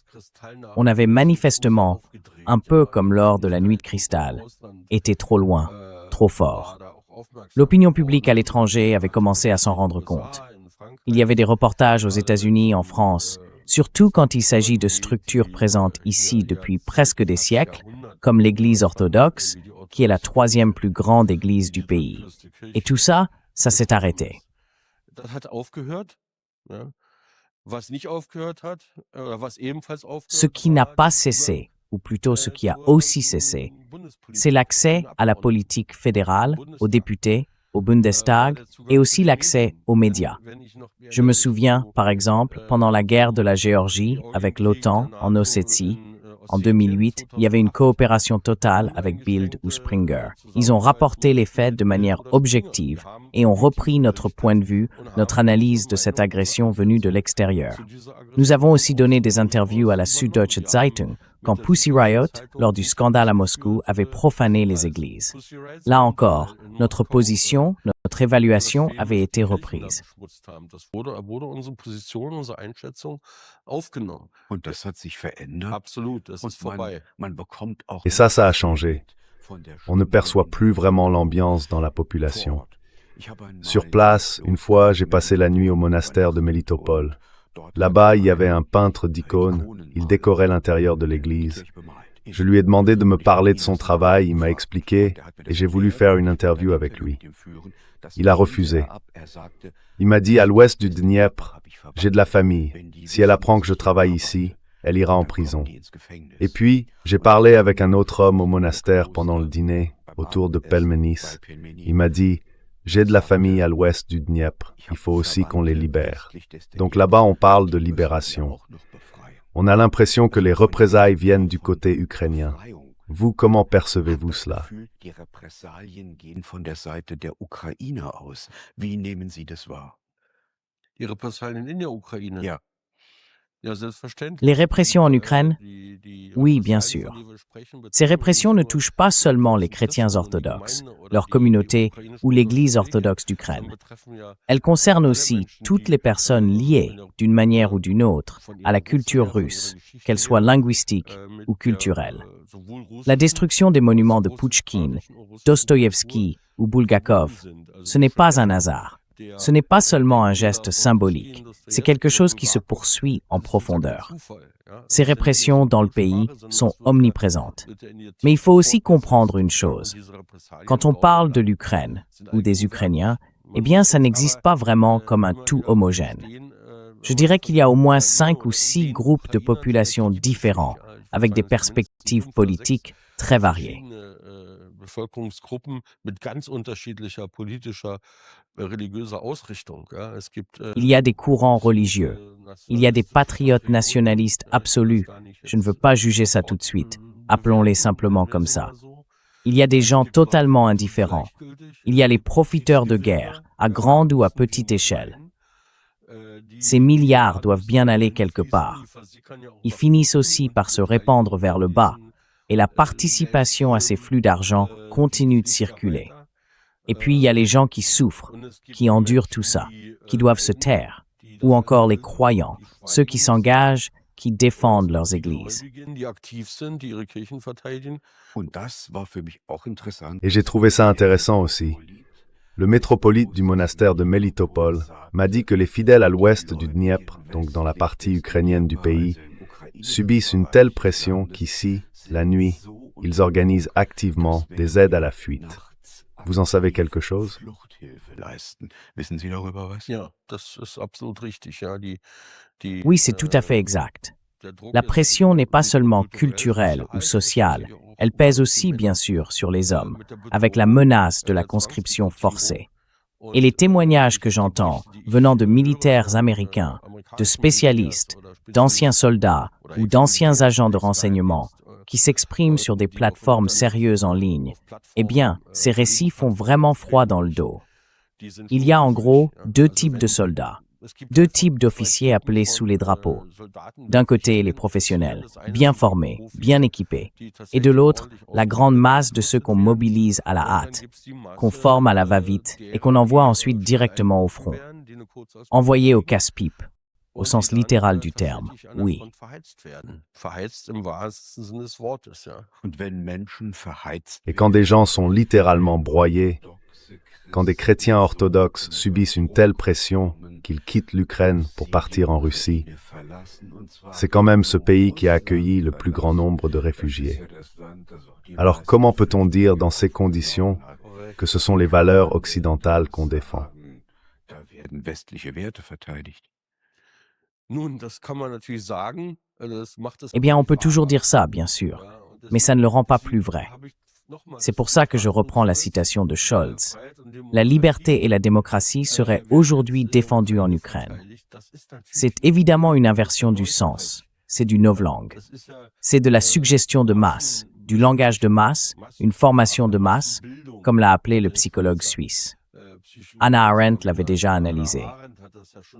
On avait manifestement, un peu comme lors de la nuit de cristal, été trop loin, trop fort. L'opinion publique à l'étranger avait commencé à s'en rendre compte. Il y avait des reportages aux États-Unis, en France, surtout quand il s'agit de structures présentes ici depuis presque des siècles, comme l'Église orthodoxe, qui est la 3e plus grande église du pays. Et tout ça, ça s'est arrêté. Ce qui n'a pas cessé, ou plutôt ce qui a aussi cessé, c'est l'accès à la politique fédérale, aux députés, au Bundestag et aussi l'accès aux médias. Je me souviens, par exemple, pendant la guerre de la Géorgie avec l'OTAN en Ossétie, en 2008, il y avait une coopération totale avec Bild ou Springer. Ils ont rapporté les faits de manière objective et ont repris notre point de vue, notre analyse de cette agression venue de l'extérieur. Nous avons aussi donné des interviews à la Süddeutsche Zeitung quand Pussy Riot, lors du scandale à Moscou, avait profané les églises. Là encore, notre position, notre évaluation avait été reprise. Et ça a changé. On ne perçoit plus vraiment l'ambiance dans la population. Sur place, une fois, j'ai passé la nuit au monastère de Melitopol. Là-bas, il y avait un peintre d'icônes. Il décorait l'intérieur de l'église. Je lui ai demandé de me parler de son travail, il m'a expliqué, et j'ai voulu faire une interview avec lui. Il a refusé. Il m'a dit, à l'ouest du Dniepr, j'ai de la famille. Si elle apprend que je travaille ici, elle ira en prison. Et puis, j'ai parlé avec un autre homme au monastère pendant le dîner, autour de Pelmenis. Il m'a dit, J'ai de la famille à l'ouest du Dniepr, il faut aussi qu'on les libère. Donc là-bas, on parle de libération. On a l'impression que les représailles viennent du côté ukrainien. Vous, comment percevez-vous cela? Die Repressalien gehen von der Seite der Ukraine aus. Wie nehmen Sie das wahr? Die Repressalien in der Ukraine? Ja. Ja, selbstverständlich. Les répressions en Ukraine? Oui, bien sûr. Ces répressions ne touchent pas seulement les chrétiens orthodoxes, leur communauté ou l'Église orthodoxe d'Ukraine. Elles concernent aussi toutes les personnes liées, d'une manière ou d'une autre, à la culture russe, qu'elle soit linguistique ou culturelle. La destruction des monuments de Pouchkine, Dostoïevski ou Bulgakov, ce n'est pas un hasard. Ce n'est pas seulement un geste symbolique, c'est quelque chose qui se poursuit en profondeur. Ces répressions dans le pays sont omniprésentes. Mais il faut aussi comprendre une chose. Quand on parle de l'Ukraine ou des Ukrainiens, eh bien, ça n'existe pas vraiment comme un tout homogène. Je dirais qu'il y a au moins 5 ou 6 groupes de population différents, avec des perspectives politiques très variées. Bevölkerungsgruppen mit ganz unterschiedlicher politischer, religiöser Ausrichtung. Il y a des courants religieux. Il y a des patriotes nationalistes absolus. Je ne veux pas juger ça tout de suite. Appelons-les simplement comme ça. Il y a des gens totalement indifférents. Il y a les profiteurs de guerre, à grande ou à petite échelle. Ces milliards doivent bien aller quelque part. Ils finissent aussi par se répandre vers le bas. Et la participation à ces flux d'argent continue de circuler. Et puis il y a les gens qui souffrent, qui endurent tout ça, qui doivent se taire, ou encore les croyants, ceux qui s'engagent, qui défendent leurs églises. Et j'ai trouvé ça intéressant aussi. Le métropolite du monastère de Melitopol m'a dit que les fidèles à l'ouest du Dniepr, donc dans la partie ukrainienne du pays, subissent une telle pression qu'ici, la nuit, ils organisent activement des aides à la fuite. Vous en savez quelque chose? Oui, c'est tout à fait exact. La pression n'est pas seulement culturelle ou sociale, elle pèse aussi, bien sûr, sur les hommes, avec la menace de la conscription forcée. Et les témoignages que j'entends, venant de militaires américains, de spécialistes, d'anciens soldats ou d'anciens agents de renseignement, qui s'expriment sur des plateformes sérieuses en ligne, eh bien, ces récits font vraiment froid dans le dos. Il y a en gros 2 types de soldats, 2 types d'officiers appelés sous les drapeaux. D'un côté, les professionnels, bien formés, bien équipés, et de l'autre, la grande masse de ceux qu'on mobilise à la hâte, qu'on forme à la va-vite et qu'on envoie ensuite directement au front. Envoyés au casse-pipe. Au sens littéral du terme, oui. Et quand des gens sont littéralement broyés, quand des chrétiens orthodoxes subissent une telle pression qu'ils quittent l'Ukraine pour partir en Russie, c'est quand même ce pays qui a accueilli le plus grand nombre de réfugiés. Alors comment peut-on dire dans ces conditions que ce sont les valeurs occidentales qu'on défend? Eh bien, on peut toujours dire ça, bien sûr, mais ça ne le rend pas plus vrai. C'est pour ça que je reprends la citation de Scholz. La liberté et la démocratie seraient aujourd'hui défendues en Ukraine. C'est évidemment une inversion du sens. C'est du novlangue. C'est de la suggestion de masse, du langage de masse, une formation de masse, comme l'a appelé le psychologue suisse. Hannah Arendt l'avait déjà analysé.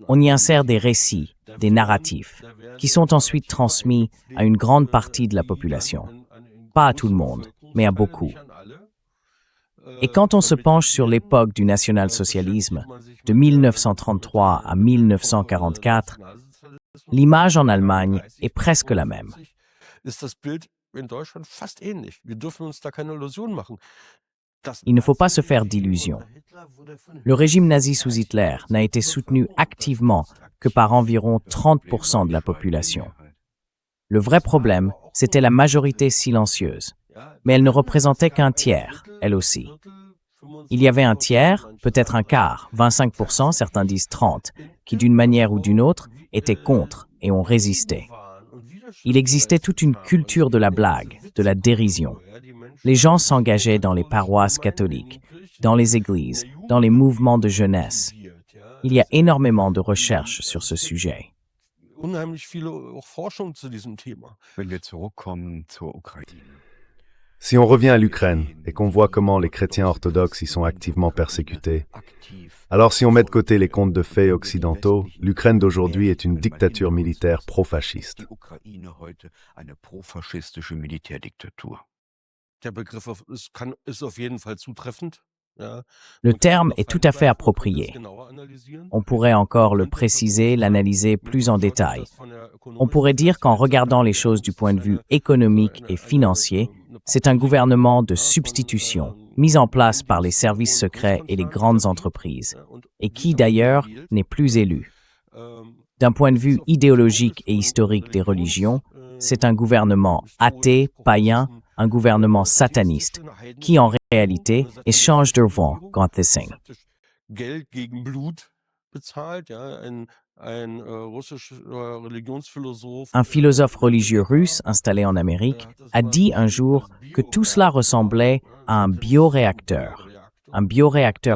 On y insère des récits, des narratifs, qui sont ensuite transmis à une grande partie de la population. Pas à tout le monde, mais à beaucoup. Et quand on se penche sur l'époque du national-socialisme, de 1933 à 1944, l'image en Allemagne est presque la même. Il ne faut pas se faire d'illusions. Le régime nazi sous Hitler n'a été soutenu activement que par environ 30% de la population. Le vrai problème, c'était la majorité silencieuse. Mais elle ne représentait qu'un tiers, elle aussi. Il y avait un tiers, peut-être un quart, 25%, certains disent 30%, qui d'une manière ou d'une autre étaient contre et ont résisté. Il existait toute une culture de la blague, de la dérision. Les gens s'engageaient dans les paroisses catholiques, dans les églises, dans les mouvements de jeunesse. Il y a énormément de recherches sur ce sujet. Unheimlich viele auch Forschung zu diesem Thema. Wenn wir zurückkommen zur Ukraine. Si on revient à l'Ukraine et qu'on voit comment les chrétiens orthodoxes y sont activement persécutés, alors si on met de côté les contes de fées occidentaux, l'Ukraine d'aujourd'hui est une dictature militaire pro-fasciste. Die Ukraine heute eine profaschistische Militärdiktatur. Der Begriff ist auf jeden Fall zutreffend. Ja. Le terme est tout à fait approprié. On pourrait encore le préciser, l'analyser plus en détail. On pourrait dire qu'en regardant les choses du point de vue économique et financier, c'est un gouvernement de substitution mis en place par les services secrets et les grandes entreprises, et qui d'ailleurs n'est plus élu. D'un point de vue idéologique et historique des religions, c'est un gouvernement athée, païen, un gouvernement sataniste, qui en réalité échange de vent Gottesing. Geld gegen Blut bezahlt, ja, ein russischer Religionsphilosophe. Un philosophe religieux russe installé en Amérique a dit un jour que tout cela ressemblait à un bioréacteur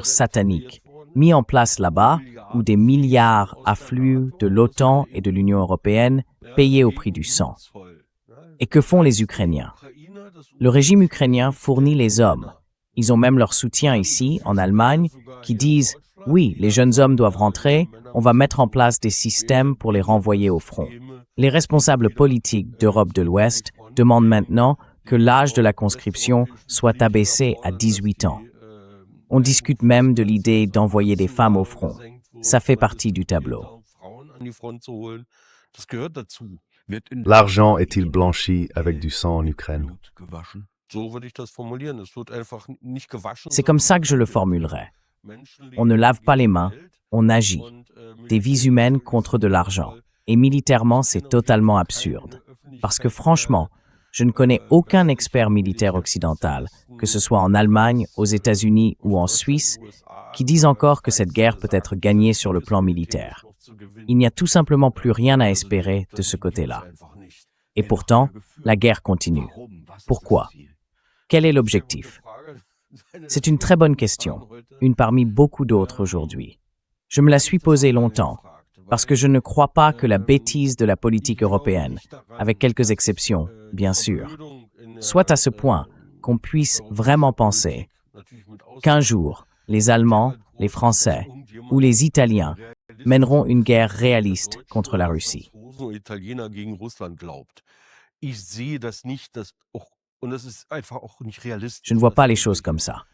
satanique, mis en place là-bas où des milliards affluent de l'OTAN et de l'Union européenne, payés au prix du sang. Et que font les Ukrainiens? Le régime ukrainien fournit les hommes. Ils ont même leur soutien ici, en Allemagne, qui disent « Oui, les jeunes hommes doivent rentrer, on va mettre en place des systèmes pour les renvoyer au front ». Les responsables politiques d'Europe de l'Ouest demandent maintenant que l'âge de la conscription soit abaissé à 18 ans. On discute même de l'idée d'envoyer des femmes au front. Ça fait partie du tableau. L'argent est-il blanchi avec du sang en Ukraine? C'est comme ça que je le formulerai. On ne lave pas les mains, on agit. Des vies humaines contre de l'argent. Et militairement, c'est totalement absurde. Parce que franchement, je ne connais aucun expert militaire occidental, que ce soit en Allemagne, aux États-Unis ou en Suisse, qui dise encore que cette guerre peut être gagnée sur le plan militaire. Il n'y a tout simplement plus rien à espérer de ce côté-là. Et pourtant, la guerre continue. Pourquoi? Quel est l'objectif? C'est une très bonne question, une parmi beaucoup d'autres aujourd'hui. Je me la suis posée longtemps, parce que je ne crois pas que la bêtise de la politique européenne, avec quelques exceptions, bien sûr, soit à ce point qu'on puisse vraiment penser qu'un jour, les Allemands, les Français ou les Italiens mèneront une guerre réaliste contre la Russie. Je ne vois pas les choses comme ça.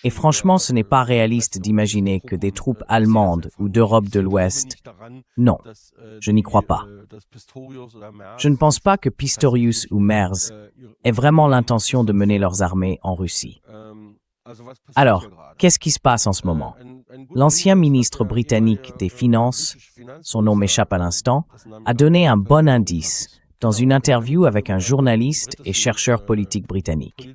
Et franchement, ce n'est pas réaliste d'imaginer que des troupes allemandes ou d'Europe de l'Ouest... Non, je n'y crois pas. Je ne pense pas que Pistorius ou Merz aient vraiment l'intention de mener leurs armées en Russie. Alors, qu'est-ce qui se passe en ce moment? L'ancien ministre britannique des Finances, son nom m'échappe à l'instant, a donné un bon indice dans une interview avec un journaliste et chercheur politique britannique.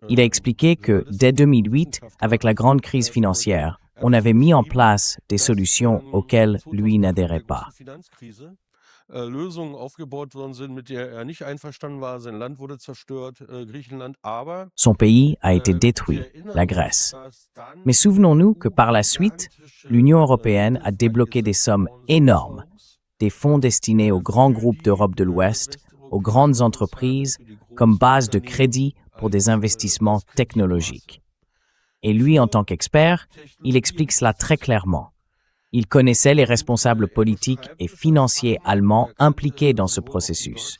Il a expliqué que, dès 2008, avec la grande crise financière, on avait mis en place des solutions auxquelles lui n'adhérait pas. Son pays a été détruit, la Grèce. Mais souvenons-nous que par la suite, l'Union européenne a débloqué des sommes énormes, des fonds destinés aux grands groupes d'Europe de l'Ouest, aux grandes entreprises, comme base de crédit pour des investissements technologiques. Et lui, en tant qu'expert, il explique cela très clairement. Il connaissait les responsables politiques et financiers allemands impliqués dans ce processus.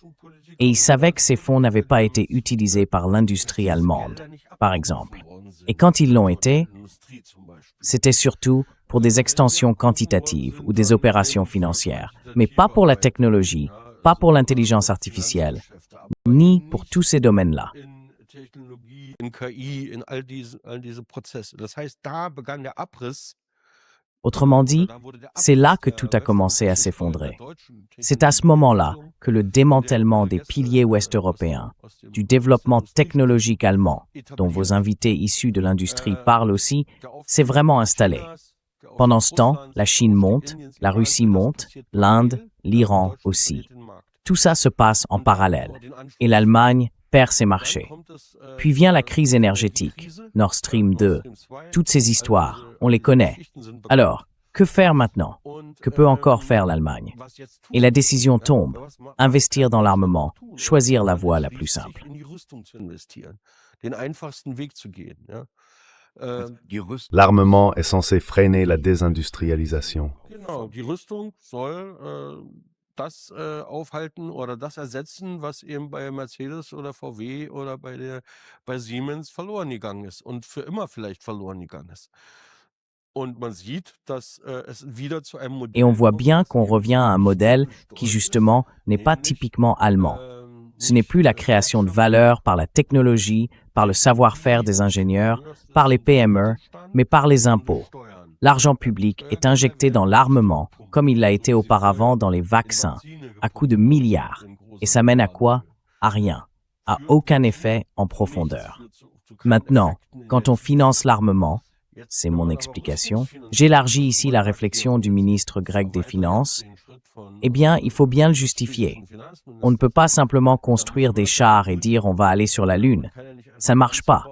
Et il savait que ces fonds n'avaient pas été utilisés par l'industrie allemande, par exemple. Et quand ils l'ont été, c'était surtout pour des extensions quantitatives ou des opérations financières, mais pas pour la technologie, pas pour l'intelligence artificielle, ni pour tous ces domaines-là. Autrement dit, c'est là que tout a commencé à s'effondrer. C'est à ce moment-là que le démantèlement des piliers ouest-européens, du développement technologique allemand, dont vos invités issus de l'industrie parlent aussi, s'est vraiment installé. Pendant ce temps, la Chine monte, la Russie monte, l'Inde, l'Iran aussi. Tout ça se passe en parallèle. Et l'Allemagne perd ses marchés. Puis vient la crise énergétique. Nord Stream 2, toutes ces histoires, on les connaît. Alors, que faire maintenant? Que peut encore faire l'Allemagne? Et la décision tombe, investir dans l'armement, choisir la voie la plus simple. L'armement est censé freiner la désindustrialisation. Das aufhalten oder das ersetzen, was eben bei Mercedes oder VW oder bei Siemens verloren gegangen ist und für immer vielleicht verloren gegangen ist. Und man sieht, dass es wieder zu einem Modell Et on voit bien qu'on revient à un modèle qui justement n'est pas typiquement allemand. Ce n'est plus la création de valeur par la technologie, par le savoir-faire des ingénieurs, par les PME, mais par les impôts. L'argent public est injecté dans l'armement, comme il l'a été auparavant dans les vaccins, à coups de milliards. Et ça mène à quoi? À rien. À aucun effet en profondeur. Maintenant, quand on finance l'armement, c'est mon explication, j'élargis ici la réflexion du ministre grec des Finances, eh bien, il faut bien le justifier. On ne peut pas simplement construire des chars et dire on va aller sur la Lune. Ça ne marche pas.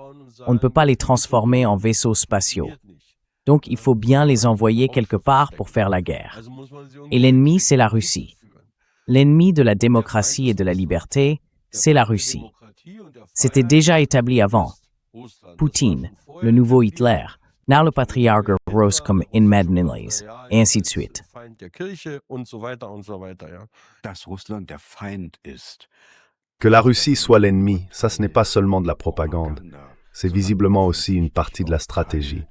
On ne peut pas les transformer en vaisseaux spatiaux. Donc, il faut bien les envoyer quelque part pour faire la guerre. Et l'ennemi, c'est la Russie. L'ennemi de la démocratie et de la liberté, c'est la Russie. C'était déjà établi avant. Poutine, le nouveau Hitler, now le patriarche Gross comme Inmadnilis, et ainsi de suite. Que la Russie soit l'ennemi, ça ce n'est pas seulement de la propagande. C'est visiblement aussi une partie de la stratégie.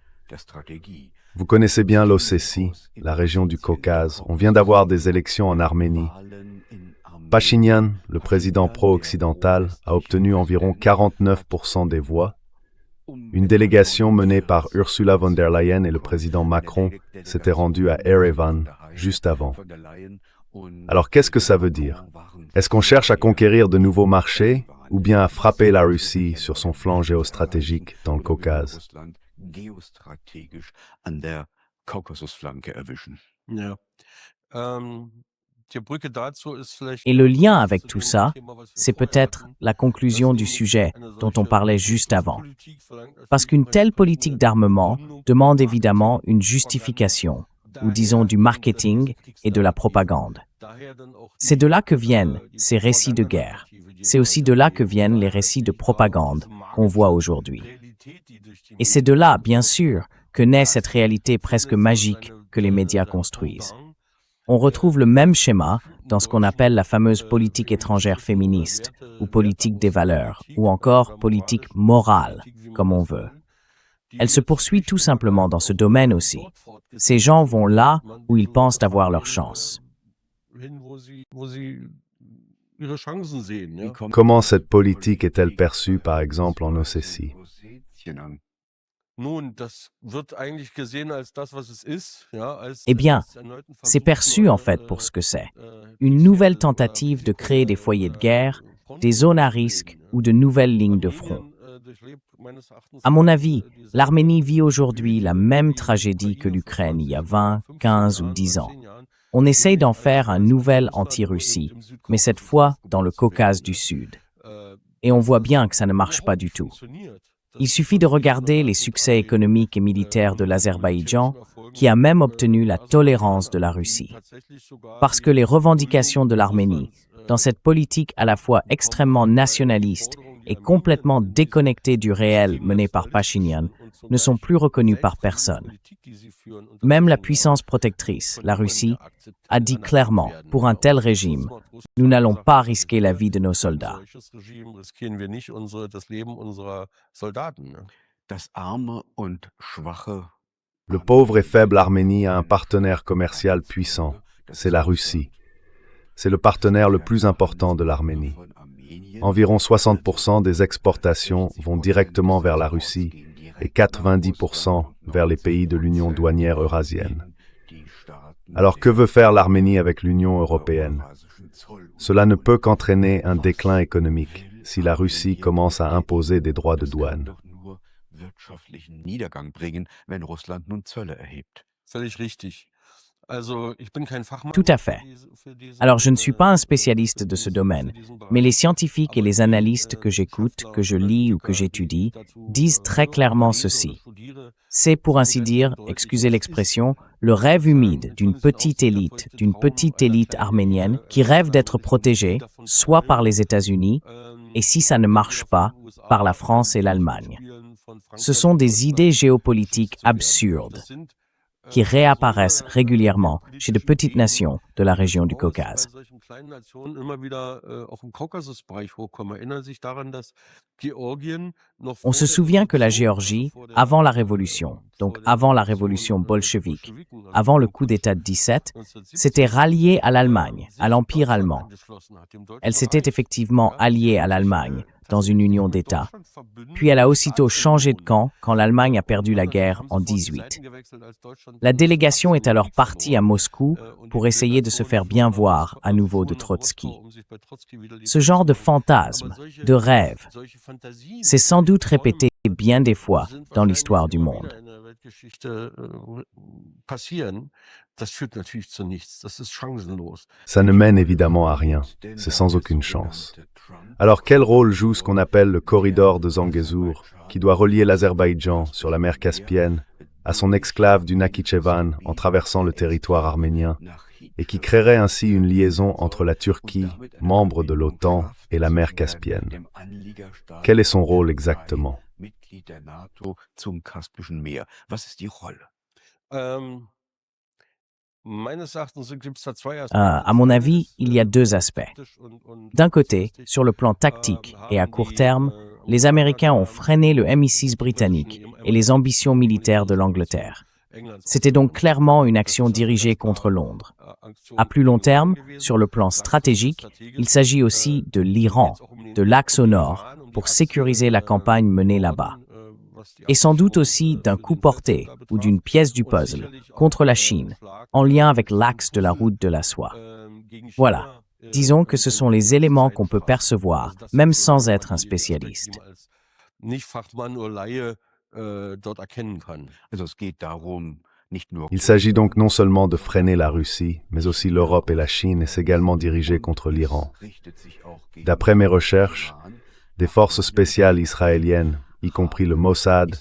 Vous connaissez bien l'Ossétie, la région du Caucase. On vient d'avoir des élections en Arménie. Pachinian, le président pro-occidental, a obtenu environ 49% des voix. Une délégation menée par Ursula von der Leyen et le président Macron s'était rendue à Erevan juste avant. Alors qu'est-ce que ça veut dire? Est-ce qu'on cherche à conquérir de nouveaux marchés ou bien à frapper la Russie sur son flanc géostratégique dans le Caucase? Et le lien avec tout ça, c'est peut-être la conclusion du sujet dont on parlait juste avant. Parce qu'une telle politique d'armement demande évidemment une justification, ou disons du marketing et de la propagande. C'est de là que viennent ces récits de guerre. C'est aussi de là que viennent les récits de propagande qu'on voit aujourd'hui. Et c'est de là, bien sûr, que naît cette réalité presque magique que les médias construisent. On retrouve le même schéma dans ce qu'on appelle la fameuse politique étrangère féministe, ou politique des valeurs, ou encore politique morale, comme on veut. Elle se poursuit tout simplement dans ce domaine aussi. Ces gens vont là où ils pensent avoir leur chance. Comment cette politique est-elle perçue, par exemple, en Ossétie? Eh bien, c'est perçu en fait pour ce que c'est. Une nouvelle tentative de créer des foyers de guerre, des zones à risque ou de nouvelles lignes de front. À mon avis, l'Arménie vit aujourd'hui la même tragédie que l'Ukraine il y a 20, 15 ou 10 ans. On essaye d'en faire un nouvel anti-Russie, mais cette fois dans le Caucase du Sud. Et on voit bien que ça ne marche pas du tout. Il suffit de regarder les succès économiques et militaires de l'Azerbaïdjan, qui a même obtenu la tolérance de la Russie. Parce que les revendications de l'Arménie, dans cette politique à la fois extrêmement nationaliste et complètement déconnectée du réel menée par Pachinian, ne sont plus reconnues par personne. Même la puissance protectrice, la Russie, a dit clairement, pour un tel régime, nous n'allons pas risquer la vie de nos soldats. Le pauvre et faible Arménie a un partenaire commercial puissant, c'est la Russie. C'est le partenaire le plus important de l'Arménie. Environ 60% des exportations vont directement vers la Russie et 90% vers les pays de l'Union douanière eurasienne. Alors que veut faire l'Arménie avec l'Union européenne? Cela ne peut qu'entraîner un déclin économique si la Russie commence à imposer des droits de douane. Wirtschaftlichen Niedergang bringen, wenn Russland nun Zölle erhebt. Völlig richtig. Tout à fait. Alors, je ne suis pas un spécialiste de ce domaine, mais les scientifiques et les analystes que j'écoute, que je lis ou que j'étudie disent très clairement ceci. C'est, pour ainsi dire, excusez l'expression, le rêve humide d'une petite élite arménienne qui rêve d'être protégée, soit par les États-Unis, et si ça ne marche pas, par la France et l'Allemagne. Ce sont des idées géopolitiques absurdes qui réapparaissent régulièrement chez de petites nations de la région du Caucase. On se souvient que la Géorgie, avant la Révolution, donc avant la Révolution bolchevique, avant le coup d'État de 17, s'était ralliée à l'Allemagne, à l'Empire allemand. Elle s'était effectivement alliée à l'Allemagne dans une union d'États. Puis elle a aussitôt changé de camp quand l'Allemagne a perdu la guerre en 18. La délégation est alors partie à Moscou pour essayer de se faire bien voir à nouveau de Trotsky. Ce genre de fantasme, de rêve, s'est sans doute répété bien des fois dans l'histoire du monde. Ça ne mène évidemment à rien, c'est sans aucune chance. Alors quel rôle joue ce qu'on appelle le corridor de Zangezur, qui doit relier l'Azerbaïdjan sur la mer Caspienne à son exclave du Nakhichevan en traversant le territoire arménien, et qui créerait ainsi une liaison entre la Turquie, membre de l'OTAN, et la mer Caspienne. Quel est son rôle exactement? À mon avis, il y a deux aspects. D'un côté, sur le plan tactique et à court terme, les Américains ont freiné le MI6 britannique et les ambitions militaires de l'Angleterre. C'était donc clairement une action dirigée contre Londres. À plus long terme, sur le plan stratégique, il s'agit aussi de l'Iran, de l'axe au nord, pour sécuriser la campagne menée là-bas. Et sans doute aussi d'un coup porté ou d'une pièce du puzzle contre la Chine, en lien avec l'axe de la route de la soie. Voilà, disons que ce sont les éléments qu'on peut percevoir, même sans être un spécialiste. Il s'agit donc non seulement de freiner la Russie, mais aussi l'Europe et la Chine, et c'est également dirigé contre l'Iran. D'après mes recherches, des forces spéciales israéliennes, y compris le Mossad,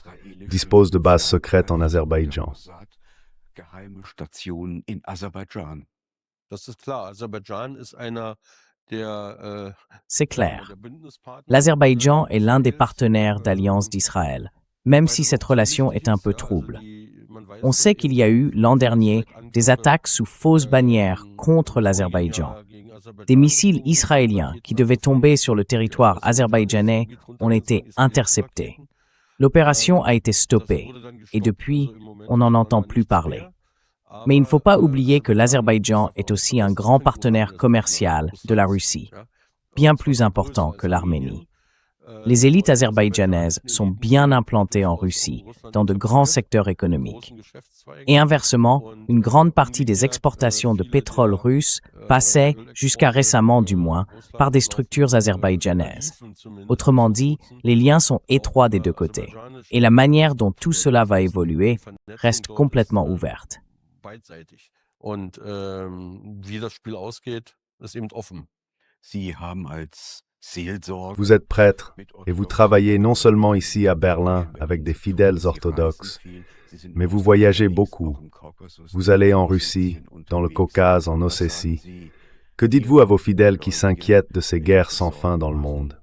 disposent de bases secrètes en Azerbaïdjan. C'est clair. L'Azerbaïdjan est l'un des partenaires d'alliance d'Israël, même si cette relation est un peu trouble. On sait qu'il y a eu, l'an dernier, des attaques sous fausse bannière contre l'Azerbaïdjan. Des missiles israéliens qui devaient tomber sur le territoire azerbaïdjanais ont été interceptés. L'opération a été stoppée et depuis, on n'en entend plus parler. Mais il ne faut pas oublier que l'Azerbaïdjan est aussi un grand partenaire commercial de la Russie, bien plus important que l'Arménie. Les élites azerbaïdjanaises sont bien implantées en Russie, dans de grands secteurs économiques. Et inversement, une grande partie des exportations de pétrole russe passaient, jusqu'à récemment du moins, par des structures azerbaïdjanaises. Autrement dit, les liens sont étroits des deux côtés, et la manière dont tout cela va évoluer reste complètement ouverte. Vous êtes prêtre et vous travaillez non seulement ici à Berlin avec des fidèles orthodoxes, mais vous voyagez beaucoup. Vous allez en Russie, dans le Caucase, en Ossétie. Que dites-vous à vos fidèles qui s'inquiètent de ces guerres sans fin dans le monde?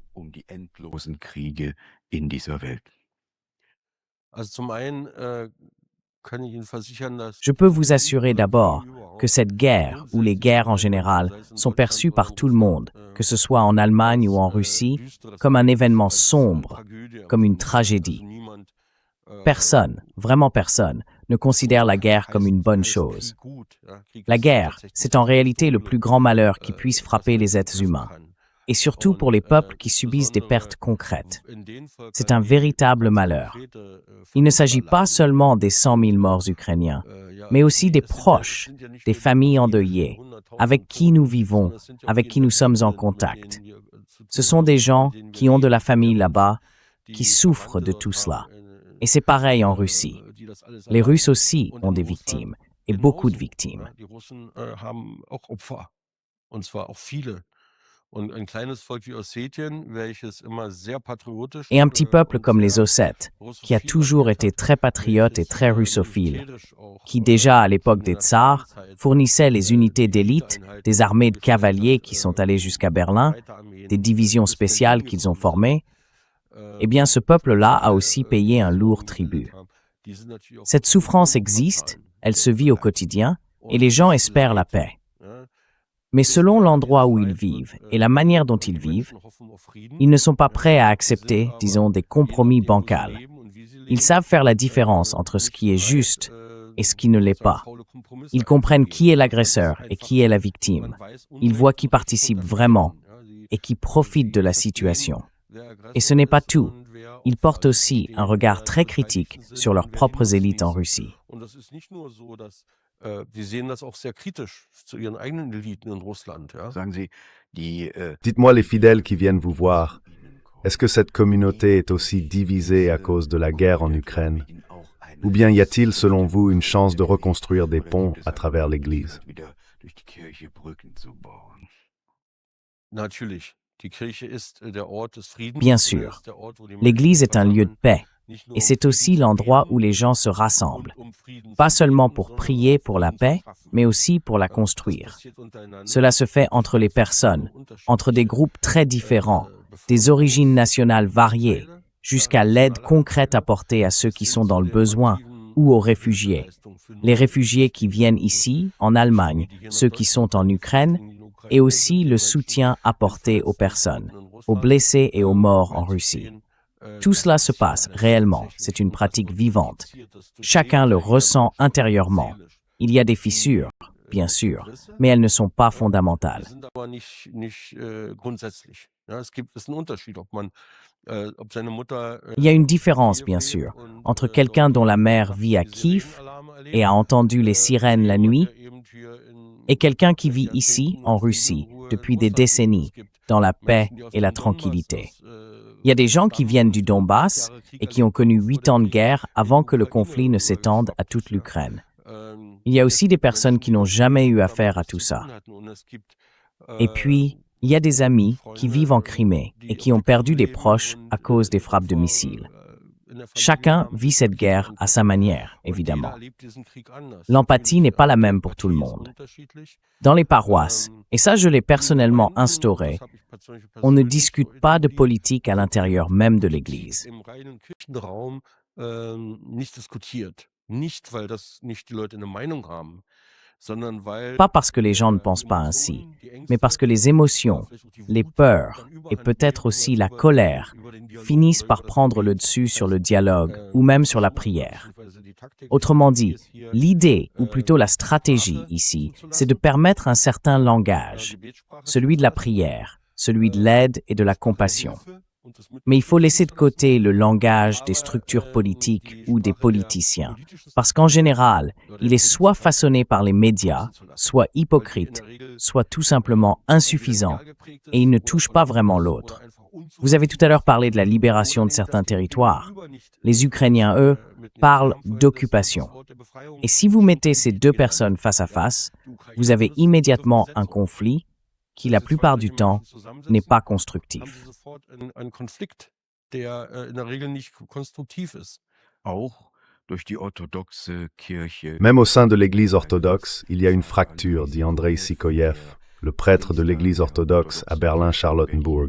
Je peux vous assurer d'abord que cette guerre, ou les guerres en général, sont perçues par tout le monde, que ce soit en Allemagne ou en Russie, comme un événement sombre, comme une tragédie. Personne, vraiment personne, ne considère la guerre comme une bonne chose. La guerre, c'est en réalité le plus grand malheur qui puisse frapper les êtres humains, et surtout pour les peuples qui subissent des pertes concrètes. C'est un véritable malheur. Il ne s'agit pas seulement des 100 000 morts ukrainiens, mais aussi des proches, des familles endeuillées, avec qui nous vivons, avec qui nous sommes en contact. Ce sont des gens qui ont de la famille là-bas, qui souffrent de tout cela. Et c'est pareil en Russie. Les Russes aussi ont des victimes, et beaucoup de victimes. Die Russen haben auch Opfer, und zwar auch viele. Und ein kleines Volk wie Ossetien, welches immer sehr patriotisch Et un petit peuple comme les Ossètes, qui a toujours été très patriote et très russophile, qui déjà à l'époque des tsars fournissait les unités d'élite, des armées de cavaliers qui sont allées jusqu'à Berlin, des divisions spéciales qu'ils ont formées, eh bien ce peuple-là a aussi payé un lourd tribut. Cette souffrance existe, elle se vit au quotidien, et les gens espèrent la paix. Mais selon l'endroit où ils vivent et la manière dont ils vivent, ils ne sont pas prêts à accepter, disons, des compromis bancals. Ils savent faire la différence entre ce qui est juste et ce qui ne l'est pas. Ils comprennent qui est l'agresseur et qui est la victime. Ils voient qui participe vraiment et qui profite de la situation. Et ce n'est pas tout. Ils portent aussi un regard très critique sur leurs propres élites en Russie. Die sehen das auch sehr kritisch zu ihren eigenen Eliten in Russland. Ja? Sagen Sie, Dites-moi les fidèles qui viennent vous voir, est-ce que cette communauté est aussi divisée à cause de la guerre en Ukraine? Ou bien y a-t-il, selon vous, une chance de reconstruire des ponts à travers l'Église? Natürlich. Die Kirche ist der Ort des Friedens. Bien sûr, l'Église est un lieu de paix. Et c'est aussi l'endroit où les gens se rassemblent, pas seulement pour prier pour la paix, mais aussi pour la construire. Cela se fait entre les personnes, entre des groupes très différents, des origines nationales variées, jusqu'à l'aide concrète apportée à ceux qui sont dans le besoin ou aux réfugiés. Les réfugiés qui viennent ici, en Allemagne, ceux qui sont en Ukraine, et aussi le soutien apporté aux personnes, aux blessés et aux morts en Russie. Tout cela se passe réellement, c'est une pratique vivante. Chacun le ressent intérieurement. Il y a des fissures, bien sûr, mais elles ne sont pas fondamentales. Il y a une différence, bien sûr, entre quelqu'un dont la mère vit à Kiev et a entendu les sirènes la nuit, et quelqu'un qui vit ici, en Russie, depuis des décennies, dans la paix et la tranquillité. Il y a des gens qui viennent du Donbass et qui ont connu 8 ans de guerre avant que le conflit ne s'étende à toute l'Ukraine. Il y a aussi des personnes qui n'ont jamais eu affaire à tout ça. Et puis, il y a des amis qui vivent en Crimée et qui ont perdu des proches à cause des frappes de missiles. Chacun vit cette guerre à sa manière, évidemment. L'empathie n'est pas la même pour tout le monde. Dans les paroisses, et ça je l'ai personnellement instauré, on ne discute pas de politique à l'intérieur même de l'Église. Pas parce que les gens ne pensent pas ainsi, mais parce que les émotions, les peurs et peut-être aussi la colère finissent par prendre le dessus sur le dialogue ou même sur la prière. Autrement dit, l'idée, ou plutôt la stratégie ici, c'est de permettre un certain langage, celui de la prière, celui de l'aide et de la compassion. Mais il faut laisser de côté le langage des structures politiques ou des politiciens, parce qu'en général, il est soit façonné par les médias, soit hypocrite, soit tout simplement insuffisant, et il ne touche pas vraiment l'autre. Vous avez tout à l'heure parlé de la libération de certains territoires. Les Ukrainiens, eux, parlent d'occupation. Et si vous mettez ces deux personnes face à face, vous avez immédiatement un conflit qui, la plupart du temps, n'est pas constructif. Même au sein de l'Église orthodoxe, il y a une fracture, dit Andrei Sikoyev, le prêtre de l'Église orthodoxe à Berlin-Charlottenbourg.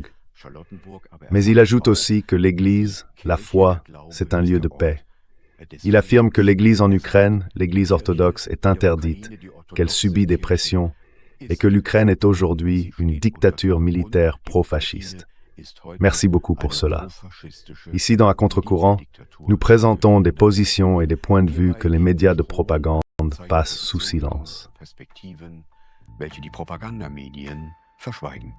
Mais il ajoute aussi que l'Église, la foi, c'est un lieu de paix. Il affirme que l'Église en Ukraine, l'Église orthodoxe, est interdite, qu'elle subit des pressions, et que l'Ukraine est aujourd'hui une dictature militaire pro-fasciste. Merci beaucoup pour cela. Ici, dans À Contre-Courant, nous présentons des positions et des points de vue que les médias de propagande passent sous silence. Welche die Propagandamedien verschweigen.